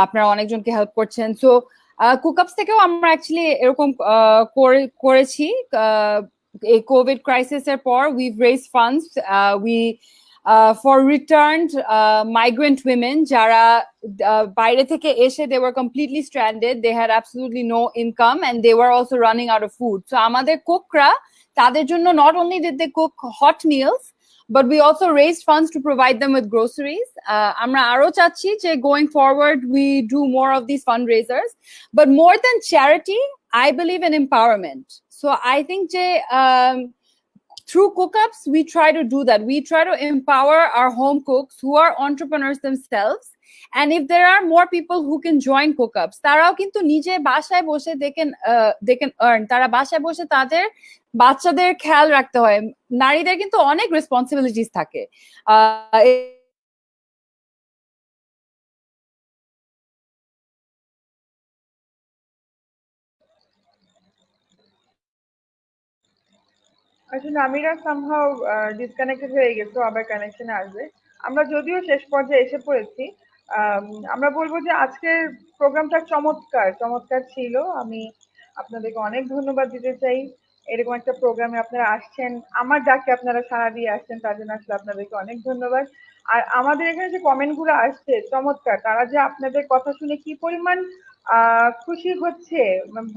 আপনারা অনেকজনকে হেল্প করছেন। সো কুকআপস থেকেও আমরা অ্যাকচুয়ালি এরকম করেছি। এই কোভিড ক্রাইসিস এর পর we've raised funds we for returned migrant women, যারা বাইরে থেকে এসে they were completely stranded, they had absolutely no income and they were also running out of food. So আমাদের কুকরা তাদের জন্য not only did they cook hot meals, but we also raised funds to provide them with groceries. আমরা আরো চাচ্ছি যে going forward we do more of these fundraisers, but more than charity I believe in empowerment. So I think যে through cookups, we try to do that. We try to empower our home cooks who are entrepreneurs themselves. And if there are more people who can join cookups, তারাও কিন্তু নিজে বাসায় বসে they can earn. তারা বাসায় বসে তাদের বাচ্চাদের খেয়াল রাখতে হয়। নারীদের কিন্তু অনেক রেসপন্সিবিলিটিস থাকে। আসলে আমিরা সামহাও ডিসকানেক্টেড হয়ে গেছে, আবার কানেকশনে আসবে। আমরা যদিও শেষ পর্যায়ে এসে পড়েছি, আমরা বলবো যে আজকের প্রোগ্রামটা চমৎকার চমৎকার ছিল। আমি আপনাদেরকে অনেক ধন্যবাদ দিতে চাই, এরকম একটা প্রোগ্রামে আপনারা আসছেন, আমার ডাকে আপনারা সাড়া দিয়ে আসছেন, তার জন্য আসলে আপনাদেরকে অনেক ধন্যবাদ। আর আমাদের এখানে যে কমেন্ট গুলো আসছে চমৎকার, তারা যে আপনাদের কথা শুনে কি পরিমাণ খুশি হচ্ছে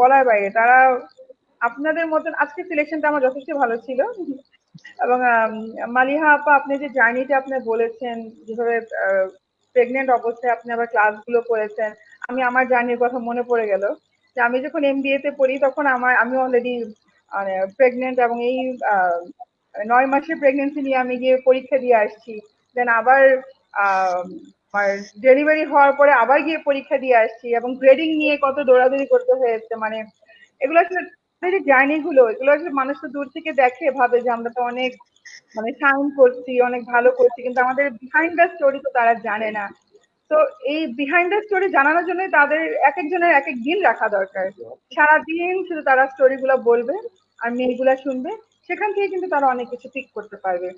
বলার বাইরে। তারা আপনাদের মতন, আজকে সিলেকশনটা আমার যথেষ্ট ভালো ছিল। এবং মালিহা আপা, আপনি যে জার্নিটা আপনি বলেছেন, যেভাবে প্রেগনেন্ট অবস্থায় আপনি আবার ক্লাসগুলো করেছেন, আমি আমার জার্নির কথা মনে পড়ে গেল যে আমি যখন MBA তে পড়ি তখন আমি অলরেডি মানে প্রেগনেন্ট, এবং এই 9 মাসের প্রেগনেন্সি নিয়ে আমি গিয়ে পরীক্ষা দিয়ে আসছি। দেন আবার আমার ডেলিভারি হওয়ার পরে আবার গিয়ে পরীক্ষা দিয়ে আসছি, এবং গ্রেডিং নিয়ে কত দৌড়াদৌড়ি করতে হয়েছে। মানে এগুলো আসলে যে জার্নি গুলো, এগুলো আসলে মানুষ তো দূর থেকে দেখে, ভাবে যে আমরা তো অনেক মানে সাউন্ড করছি, অনেক ভালো করছি, কিন্তু আমাদের বিহাইন্ড দ্য স্টোরি তো তারা জানে না। তো এই বিহাইন্ড দ্য স্টোরি জানানোর জন্য তাদের এক একজনের এক এক দিন রাখা দরকার। সারাদিন শুধু তারা স্টোরি গুলো বলবে আর মেয়েগুলা শুনবে, সেখান থেকে কিন্তু তারা অনেক কিছু পিক করতে পারবে।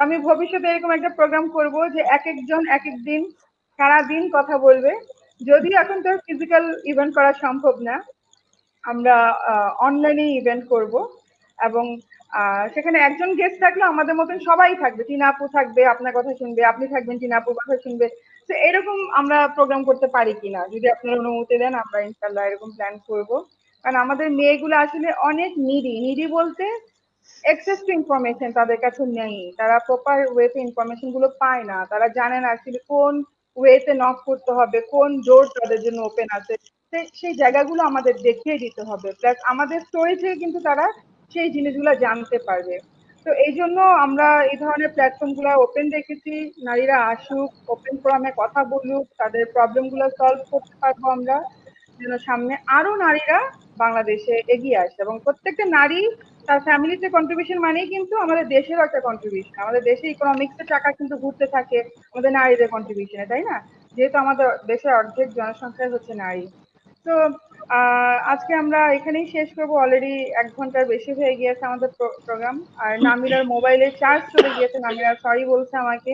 আমি ভবিষ্যতে এরকম একটা প্রোগ্রাম করব যে এক একজন এক এক দিন সারাদিন কথা বলবে। যদিও এখন তো ফিজিক্যাল ইভেন্ট করা সম্ভব না, আমরা অনলাইনে ইভেন্ট করব, এবং সেখানে একজন গেস্ট থাকলে আমাদের মতন সবাই থাকবে, টিনা আপু থাকবে আপনার কথা শুনবে, আপনি থাকবেন টিনা আপুর কথা শুনবে। তো এরকম আমরা প্রোগ্রাম করতে পারি কিনা, যদি আপনারা অনুমতি দেন আমরা ইনশাল্লাহ এরকম প্ল্যান করব। কারণ আমাদের মেয়েগুলো আসলে অনেক নিডি বলতে অ্যাক্সেস টু ইনফরমেশন তাদের কাছে নেই, তারা প্রপার ওয়েতে ইনফরমেশন গুলো পায় না, তারা জানে না অ্যাকচুয়ালি কোন ওয়েতে নক করতে হবে, কোন ডোর তাদের জন্য ওপেন আছে। সেই জায়গাগুলো আমাদের দেখিয়ে দিতে হবে, প্লাস আমাদের স্টোরি থেকে কিন্তু তারা সেই জিনিসগুলো জানতে পারবে। তো এই জন্য আমরা এই ধরনের প্ল্যাটফর্ম গুলো ওপেন রেখেছি, নারীরা আসুক, ওপেন ফোরামে কথা বলুক, তাদের প্রবলেম গুলো সলভ করতে পারবো আমরা, যেন সামনে আরো নারীরা বাংলাদেশে এগিয়ে আসে। এবং প্রত্যেকটা নারী তার ফ্যামিলিতে কন্ট্রিবিউশন মানেই কিন্তু আমাদের দেশেরও একটা কন্ট্রিবিউশন। আমাদের দেশে ইকোনমিক্সের টাকা কিন্তু ঘুরতে থাকে আমাদের নারীদের কন্ট্রিবিউশনে, তাই না? যেহেতু আমাদের দেশের অর্ধেক জনসংখ্যাই হচ্ছে নারী। তো আজকে আমরা এখানেই শেষ করবো, অলরেডি 1 ঘন্টার বেশি হয়ে গিয়েছে আমাদের প্রোগ্রাম। আর নামিরার মোবাইলে চার্জ চলে গিয়েছে, নামিরা সরি বলছে আমাকে।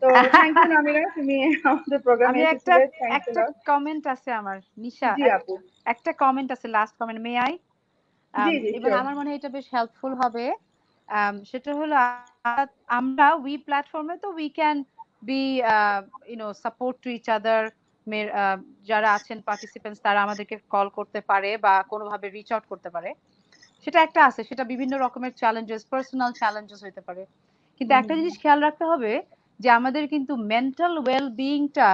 তো থ্যাংক ইউ নামিরা, তুমি আমাদের প্রোগ্রামে আমি এসেছিলে। একটা কমেন্ট আছে আমার, নিশা, জি আপু। একটা কমেন্ট আছে, লাস্ট কমেন্ট, মে আই? জি জি এবং আমার মনে হয় এটা বেশ হেল্পফুল হবে। সেটা হলো আমরা উই প্ল্যাটফর্মে তো we can be support to each other. যারা আছেন পার্টিসিপেন্টস তারা আমাদেরকে কল করতে পারে বা কোনোভাবে রিচ আউট করতে পারে, সেটা একটা আছে। সেটা বিভিন্ন রকমের চ্যালেঞ্জেস, পার্সোনাল চ্যালেঞ্জেস হতে পারে। কিন্তু একটা জিনিস খেয়াল রাখতে হবে যে আমাদের কিন্তু মেন্টাল ওয়েল বিইংটা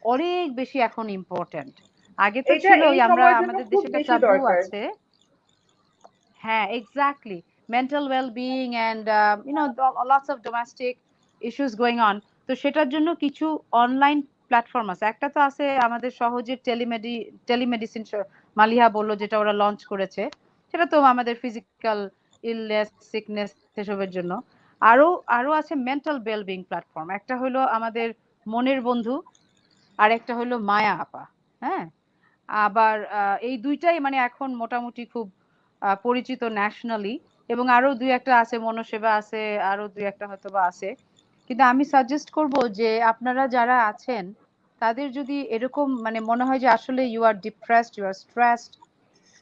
অনেক বেশি এখন ইম্পর্টেন্ট। আগে তো এটা ছিল এই আমরা সময়ের জন্য আমাদের খুব দেশে একটা বেশি টাবু দরকার। আছে। হ্যাঁ, exactly, mental well being and lots of domestic issues going on. তো সেটার জন্য কিছু অনলাইন প্ল্যাটফর্ম আছে। একটা তো আছে আমাদের সহজে টেলিমেডিসিন, মালিহা বললো, যেটা ওরা লঞ্চ করেছে। সেটা তো আমাদের ফিজিক্যাল ইলনেস, সিকনেস এসবের জন্য। আরো আছে মেন্টাল ওয়েলবিং প্ল্যাটফর্ম। একটা হলো আমাদের মনের বন্ধু, আর একটা হলো মায়া আপা। হ্যাঁ, আবার এই দুইটাই মানে এখন মোটামুটি খুব পরিচিত ন্যাশনালি, এবং আরো দুই একটা আছে, মনসেবা আছে, আরো দুই একটা হয়তো বা আছে। কিন্তু আমি সাজেস্ট করব যে আপনারা যারা আছেন তাদের যদি এরকম মানে মনে হয় যে আসলে you are depressed, you are stressed,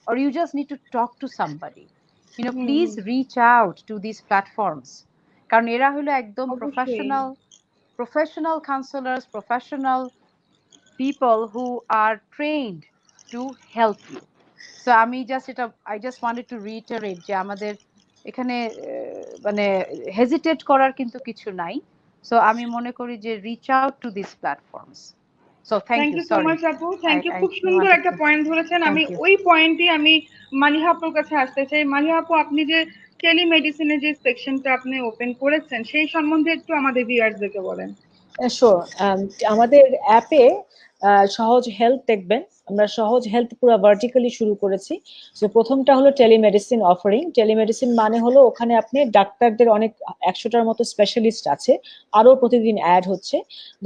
or you just need to talk to somebody, please reach out to these platforms. কারণ এরা হলো একদম অবশ্যই। professional counselors, professional people who are trained to help you. So I just wanted to reiterate যে আমাদের এখানে মানে হেজিটেট করার কিন্তু কিছু নাই। সো আমি মনে করি যে reach out to these platforms. So thank thank you, you so sorry, much আপু, থ্যাংক ইউ। I খুব সুন্দর wanted একটা to, পয়েন্ট ধরেছেন। আমি thank you. ওই পয়েন্টে আমি মালিহা আপুর কাছে আসতে চাই। মালিহা আপু, আপনি যে টেলিমেডিসিনের যে সেকশনটা আপনি ওপেন করেছেন সেই সম্বন্ধে একটু আমাদের ভিউয়ারদেরকে বলেন। শিওর। আমাদের অ্যাপে সহজ হেলথ দেখবেন, আমরা সহজ হেলথ পুরো ভার্টিক্যালি শুরু করেছি। তো প্রথমটা হলো টেলিমেডিসিন অফারিং। টেলিমেডিসিন মানে হলো ওখানে আপনি ডাক্তারদের অনেক 100টার মতো স্পেশালিস্ট আছে, আরো প্রতিদিন অ্যাড হচ্ছে।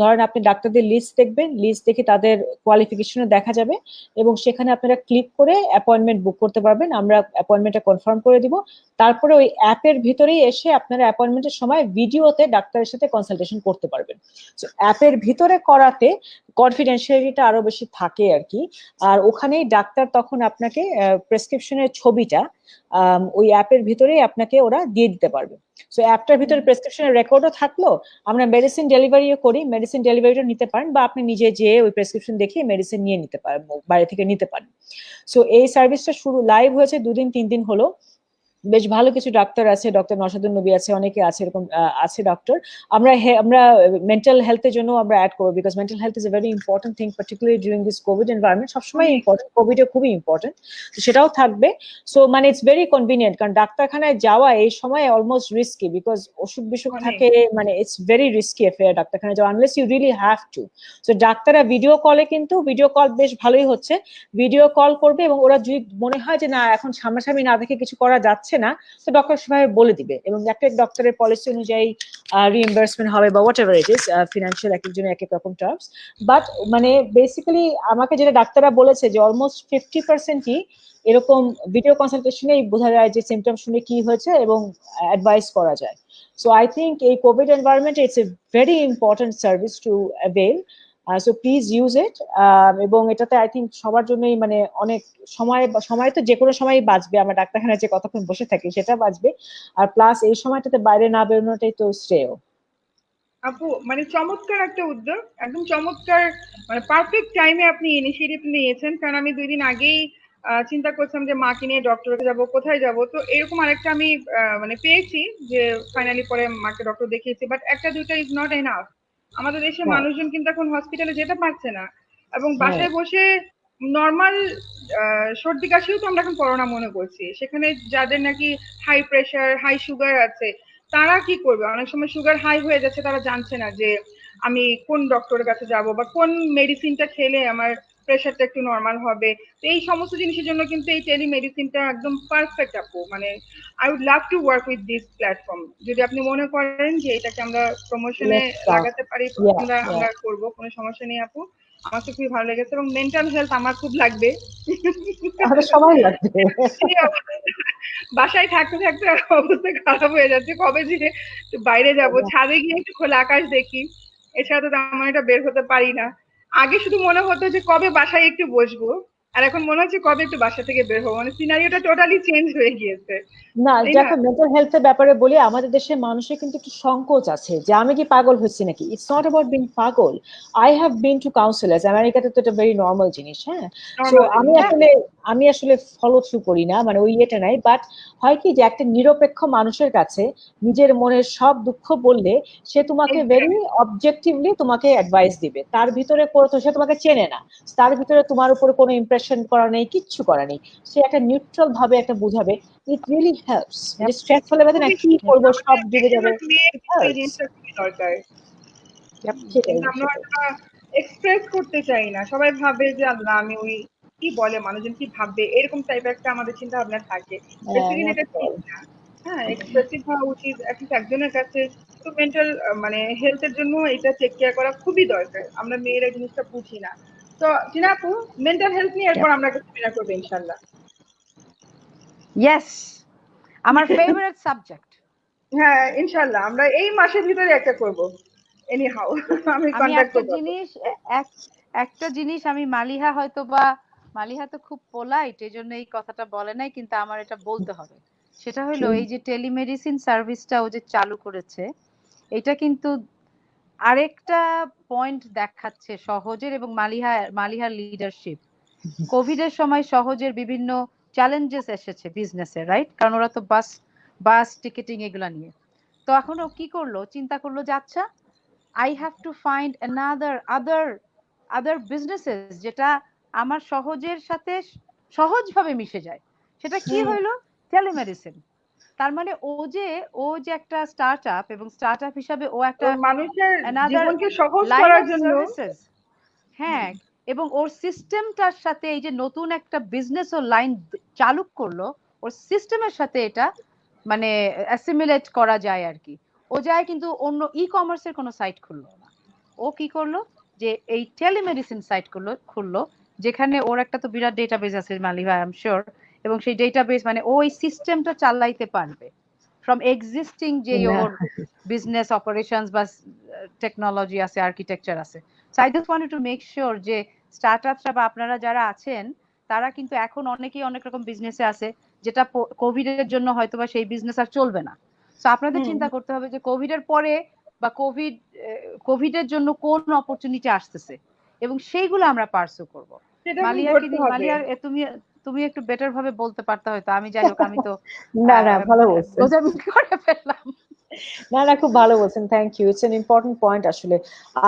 ধরেন আপনি ডাক্তারদের লিস্ট দেখবেন, লিস্ট দেখে তাদের কোয়ালিফিকেশনও দেখা যাবে এবং সেখানে আপনারা ক্লিক করে অ্যাপয়েন্টমেন্ট বুক করতে পারবেন। আমরা অ্যাপয়েন্টমেন্টটা কনফার্ম করে দিব। তারপরে ওই অ্যাপের ভিতরেই এসে আপনারা অ্যাপয়েন্টমেন্টের সময় ভিডিওতে ডাক্তারের সাথে কনসালটেশন করতে পারবেন। অ্যাপের ভিতরে করাতে কনফিডেন্সিয়ালিটিটা আরো বেশি থাকে আর কি। আর ওখানেই ডাক্তার তখন আপনাকে প্রেসক্রিপশনের ছবিটা ওই অ্যাপের ভিতরেই আপনাকে ওরা দিয়ে দিতে পারবে। সো অ্যাপটার ভিতরে প্রেসক্রিপশনের রেকর্ডও থাকলো, আমরা মেডিসিন ডেলিভারিও করি, মেডিসিন ডেলিভারিটা নিতে পারেন বা আপনি নিজে যেয়ে ওই প্রেসক্রিপশন দেখিয়ে মেডিসিন নিয়ে নিতে পারেন, বাইরে থেকে নিতে পারেন। সো এই সার্ভিসটা শুরু লাইভ হয়েছে 2-3 দিন হলো। বেশ ভালো কিছু ডাক্তার আছে, ডক্টর নশাদুল নবী আছে, অনেকে আছে, এরকম আছে ডক্টর। আমরা মেন্টাল হেলথের জন্য আমরা অ্যাড করবো, because mental health is a very important thing, particularly during this Covid environment. সবসময় ইম্পর্টেন্ট, কোভিডে খুবই ইম্পর্টেন্ট, তো সেটাও থাকবে। সো মানে ইটস ভেরি কনভিনিয়েন্ট, কারণ ডাক্তারখানায় যাওয়া এই সময় অলমোস্ট রিস্কি, বিকজ অসুখ বিসুখ থাকে, মানে ইটস ভেরি রিস্কি অ্যাফেয়ার ডাক্তারখানায় যাওয়া, unless you really have to. So ডাক্তাররা ভিডিও কলে, কিন্তু ভিডিও কল বেশ ভালোই হচ্ছে, ভিডিও কল করবে এবং ওরা যদি মনে হয় যে না এখন সামনাসামনি না দেখে কিছু করা যাচ্ছে না, তো ডক্টর সেভাবে বলে দিবে এবং একটা ডক্টরের পলিসি অনুযায়ী রিইম্বার্সমেন্ট হবে বা what ever it is, financial এক একজনের এক এক রকম টার্মস। বাট মানে বেসিক্যালি আমাকে যেটা ডাক্তাররা বলেছে যে অলমোস্ট 50%ই এরকম ভিডিও কনসালটেশনেই বোঝা যায় যে সিমটম শুনে কি হয়েছে এবং অ্যাডভাইস করা যায়। সো আই থিঙ্ক এই কোভিড এনভায়রনমেন্টে it's a very important service to avail. So please use it. এবং এটাতে আই থিঙ্ক সবার জন্যই মানে অনেক সময় তো যে কোনো সময় বাঁচবে, আমরা ডাক্তারখানায় যে কতক্ষণ বসে থাকি সেটা বাঁচবে, আর প্লাস এই সময়টাতে বাইরে না বেরোনোটাই তো শ্রেয়। আপু মানে চমৎকার একটা উদ্যোগ, একদম চমৎকার, মানে পারফেক্ট টাইমে আপনি ইনিশিয়েটিভ নিয়েছেন। কারণ আমি 2 দিন আগেই চিন্তা করছিলাম যে মাকে নিয়ে ডক্টরে যাব, কোথায় যাব। তো এরকম আরেকটা আমি মানে পেয়েছি যে ফাইনালি পরে মাকে ডক্টর দেখিয়েছি, বাট একটা দুইটা ইজ নট এনাফ। আমাদের দেশের মানুষজন কিন্তু এখন হসপিটালে যেতে পারছে না, এবং বাসায় বসে নর্মাল সর্দি কাশিও তো আমরা এখন করোনা মনে করছি। সেখানে যাদের নাকি হাই প্রেশার, হাই সুগার আছে, তারা কি করবে? অনেক সময় সুগার হাই হয়ে যাচ্ছে, তারা জানছে না যে আমি কোন ডক্টরের কাছে যাব বা কোন মেডিসিনটা খেলে আমার প্রেশারটা একটু নর্মাল হবে। তো এই সমস্ত জিনিসের জন্য কিন্তু এই টেলিমেডিসিনটা একদম পারফেক্ট আপু। মানে I would love to work with this platform. যদি আপনি মনে করেন যে এটাকে আমরা প্রমোশনে লাগাতে পারি, আমরা করব, কোনো সমস্যা নেই আপু। আমার তো খুবই ভালো লেগেছে, এবং মেন্টাল হেলথ আমার খুব লাগবে। সবাই লাগবে। বাসায় থাকতে থাকতে অবস্থা খারাপ হয়ে যাচ্ছে, কবে যে বাইরে যাব, ছাদে গিয়ে একটু খোলা আকাশ দেখি, এছাড়া তো তেমন একটা বের হতে পারি না। আগে শুধু মনে হতো যে কবে বাসায় একটু বসবো, আর এখন মনে হচ্ছে কবে একটু বাসা থেকে বের হবো। মানে সিনারিওটা টোটালি চেঞ্জ হয়ে গিয়েছে। না দেখো, মেন্টাল হেলথের ব্যাপারে বলি, আমাদের দেশের মানুষের কিন্তু একটু সংকোচ আছে যে আমি কি পাগল হচ্ছি নাকি। ইটস নট অ্যাবাউট বিং পাগল। I have been to councillors, আমেরিকাতে তো এটা ভেরি নর্মাল জিনিস। হ্যাঁ, সো আমি আসলে ফলো থ্রু করি না, মানে ওই ইয়েটা নাই। বাট হয় কি যে একটা নিরপেক্ষ মানুষের কাছে নিজের মনের সব দুঃখ বললে সে তোমাকে ভেরি অবজেক্টিভলি তোমাকে অ্যাডভাইস দিবে, তার ভিতরে তো সে তোমাকে চেনে না, তার ভিতরে তোমার উপরে কোনো ইমপ্রেশন করা নেই, কিচ্ছু করা নেই, সে একটা নিউট্রাল ভাবে একটা বুঝাবে। It really helps. যে স্ট্রেস হলে বাদে না কি করবো সব ডুবে যাবে। আমরা এক্সপ্রেস করতে চাই না, সবাই ভাবে যে আল্লাহ আমি ওই কি বলে মানুষজন কি ভাববে, এরকম টাইপের একটা আমাদের চিন্তা ভাবনা থাকে। বেসিক্যালি এটা ঠিক না। হ্যাঁ, এক্সপ্রেসিভ হওয়া উচিত অ্যাটলিস্ট একজনের কাছে। তো মেন্টাল মানে হেলথের জন্য এটা টেক কেয়ার করা খুবই দরকার। আমরা মেয়েরা জিনিসটা বুঝি না। তো টিনা আপু, মেন্টাল হেলথ নিয়ে এরপর আমরা একটা সেমিনার করবো ইনশাআল্লাহ। ইয়েস, আমার ফেভারিট সাবজেক্ট। হ্যাঁ ইনশাআল্লাহ আমরা এই মাসের ভিতরে একটা করব। এনি হাউ আমি কন্টাক্ট করব। একটা জিনিস আমি মালিহা তো খুব পোলাইট, এই জন্য এই কথাটা বলে নাই, কিন্তু আমার এটা বলতে হবে। সেটা হলো এই যে টেলিমেডিসিন সার্ভিসটা ও যে চালু করেছে, এটা কিন্তু আরেকটা পয়েন্ট দেখাচ্ছে সহজের এবং মালিহার লিডারশিপ। কোভিড এর সময় সহজের বিভিন্ন চ্যালেঞ্জেস এসেছে বিজনেসে, রাইট? কারণ ওরা তো বাস টিকেটিং এগুলা নিয়ে। তো এখন ও কি করলো, চিন্তা করলো যে আচ্ছা, I have to find other businesses যেটা আমার সহজের সাথে সহজভাবে মিশে যায়। সেটা কি হইলো? টেলিমেডিসিন। তার মানে ও যে একটা স্টার্টআপ এবং স্টার্টআপ হিসাবে ও একটা মানুষের another জীবনকে সহজ লাইন করার অফ জন্য সার্ভিসেস। হ্যাঁ, এবং ওর সিস্টেমটার সাথে এই যে নতুন একটা বিজনেস ও লাইন চালু করলো, ওর সিস্টেমের সাথে এটা মানে অ্যাসিমিলেট করা যায় আর কি। ও যায় কিন্তু অন্য ই কমার্সের কোনো সাইট খুললো না, ও কি করলো যে এই টেলিমেডিসিন সাইট খুললো, যেখানে ওর একটা তো বিরাট ডেটাবেস আছে মালিহা, আই এম শিওর, এবং সেই ডেটাবেস মানে ও এই সিস্টেমটা চালাইতে পারবে ফ্রম এক্সিস্টিং যে না। ওর বিজনেস অপারেশনস বা টেকনোলজি আছে, আর্কিটেকচার আছে। So I just wanted to make sure যে স্টার্টআপসরা বা আপনারা যারা আছেন তারা কিন্তু এখন অনেকেই অনেক রকম বিজনেসে আছে, যেটা কোভিড এর জন্য হয়তোবা সেই বিজনেস আর চলবে না। সো আপনাদের চিন্তা করতে হবে যে কোভিড এর পরে বা কোভিড এর জন্য কোন অপরচুনিটি আসতেছে এবং সেইগুলো আমরা পার্সু করব। সেটা করতে হবে। মালিহার তুমি একটু বেটার ভাবে বলতে পারতে হয়তো, আমি যাই হোক আমি তো না না, ভালো বলছেন। গোজামি করে ফেললাম। না না, খুব ভালো বলছেন, thank you. It's an important point আসলে।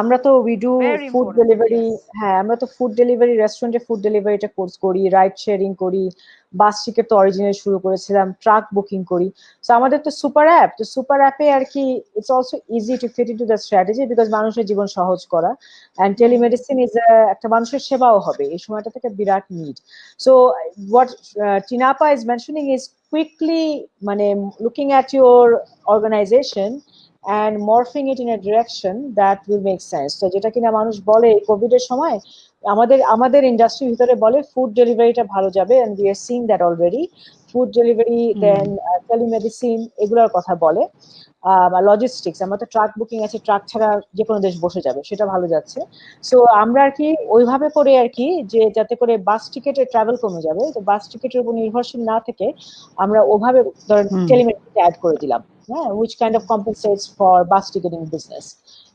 আমরা তো we do Very food important, delivery, yes. হ্যাঁ আমরা তো ফুড ডেলিভারি, রেস্টুরেন্টে ফুড ডেলিভারিটা কোর্স করি, রাইড শেয়ারিং করি, বাস টিকেট তো অরিজিনাল শুরু করেছিলাম, ট্রাক বুকিং করি। সো আমাদের তো সুপার অ্যাপ, তো সুপার অ্যাপে আর কি it's also easy to fit into the strategy because মানুষের জীবন সহজ করা, অ্যান্ড টেলিমেডিসিন ইজ একটা মানুষের সেবাও হবে এই সময়টা থেকে বিরাট need. So what Tinapa is mentioning is quickly মানে looking at your organization and morphing it in a direction that will make sense. তো যেটা কিনা মানুষ বলে কোভিড এর সময় আমাদের ইন্ডাস্ট্রির ভিতরে বলে ফুড ডেলিভারিটা ভালো যাবে, and we are seeing that already. Food delivery, then telemedicine, এগুলোর কথা বলে, বা লজিস্টিক্স। আমরা তো ট্রাক বুকিং আছে, ট্রাক ছাড়া যে কোনো দেশ বসে যাবে, সেটা ভালো যাচ্ছে। সো আমরা আর কি ওইভাবে করে আর কি, যে যাতে করে বাস টিকেটের ট্রাভেল কমে যাবে, তো বাস টিকেটের উপর নির্ভরশীল না থেকে আমরা ওভাবে ধরেন টেলিমেডিসিন অ্যাড করে দিলাম, হ্যাঁ, which kind of compensates for bus ticketing business.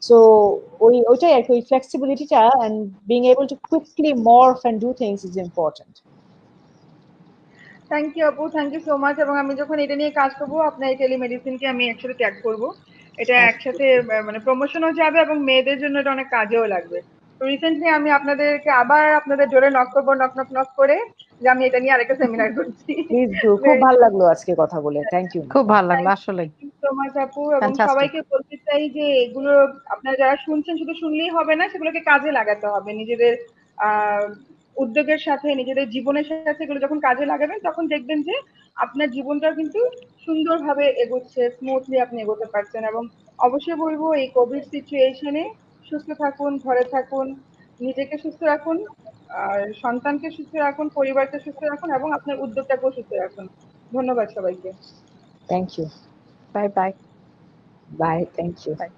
So ওইটাই আর কি, ওই ফ্লেক্সিবিলিটিটা and being able to quickly morph and do things is important. Thank you আপু, থ্যাংক ইউ সো মাচ। এবং আমি যখন এটা নিয়ে কাজ করবো, আপনার এই টেলিমেডিসিনকে আমি একসাথে ট্যাগ করবো। এটা একসাথে মানে প্রমোশনও যাবে এবং মেয়েদের জন্য এটা অনেক কাজেও লাগবে। তো রিসেন্টলি আমি আপনাদেরকে আবার আপনাদের জোরে নক করবো, নক করে, যে আমি এটা নিয়ে আরেকটা সেমিনার করছি। প্লিজ ডু, খুব ভালো লাগলো আজকে কথা বলে, থ্যাংক ইউ। খুব ভালো লাগলো আসলে। সো মাচ আপু। এবং Fantastic. সবাইকে বলতে চাই যে এগুলো আপনারা যারা শুনছেন শুধু শুনলেই হবে না, সেগুলোকে কাজে লাগাতে হবে। নিজেদের উদ্যোগের সাথে, নিজেদের জীবনের সাথে এগুলো যখন কাজে লাগাবেন, তখন দেখবেন যে আপনার জীবনটাও কিন্তু সুন্দরভাবে এগোচ্ছে, স্মুথলি আপনি এগোতে পারছেন। এবং অবশ্যই বলবো, এই কোভিড সিচুয়েশনে সুস্থ থাকুন, ঘরে থাকুন, নিজেকে সুস্থ রাখুন, আর সন্তানকে সুস্থ রাখুন, পরিবারকে সুস্থ রাখুন, এবং আপনার উদ্যোগটাকেও সুস্থ রাখুন। ধন্যবাদ সবাইকে। Thank you, bye bye bye, thank you. By.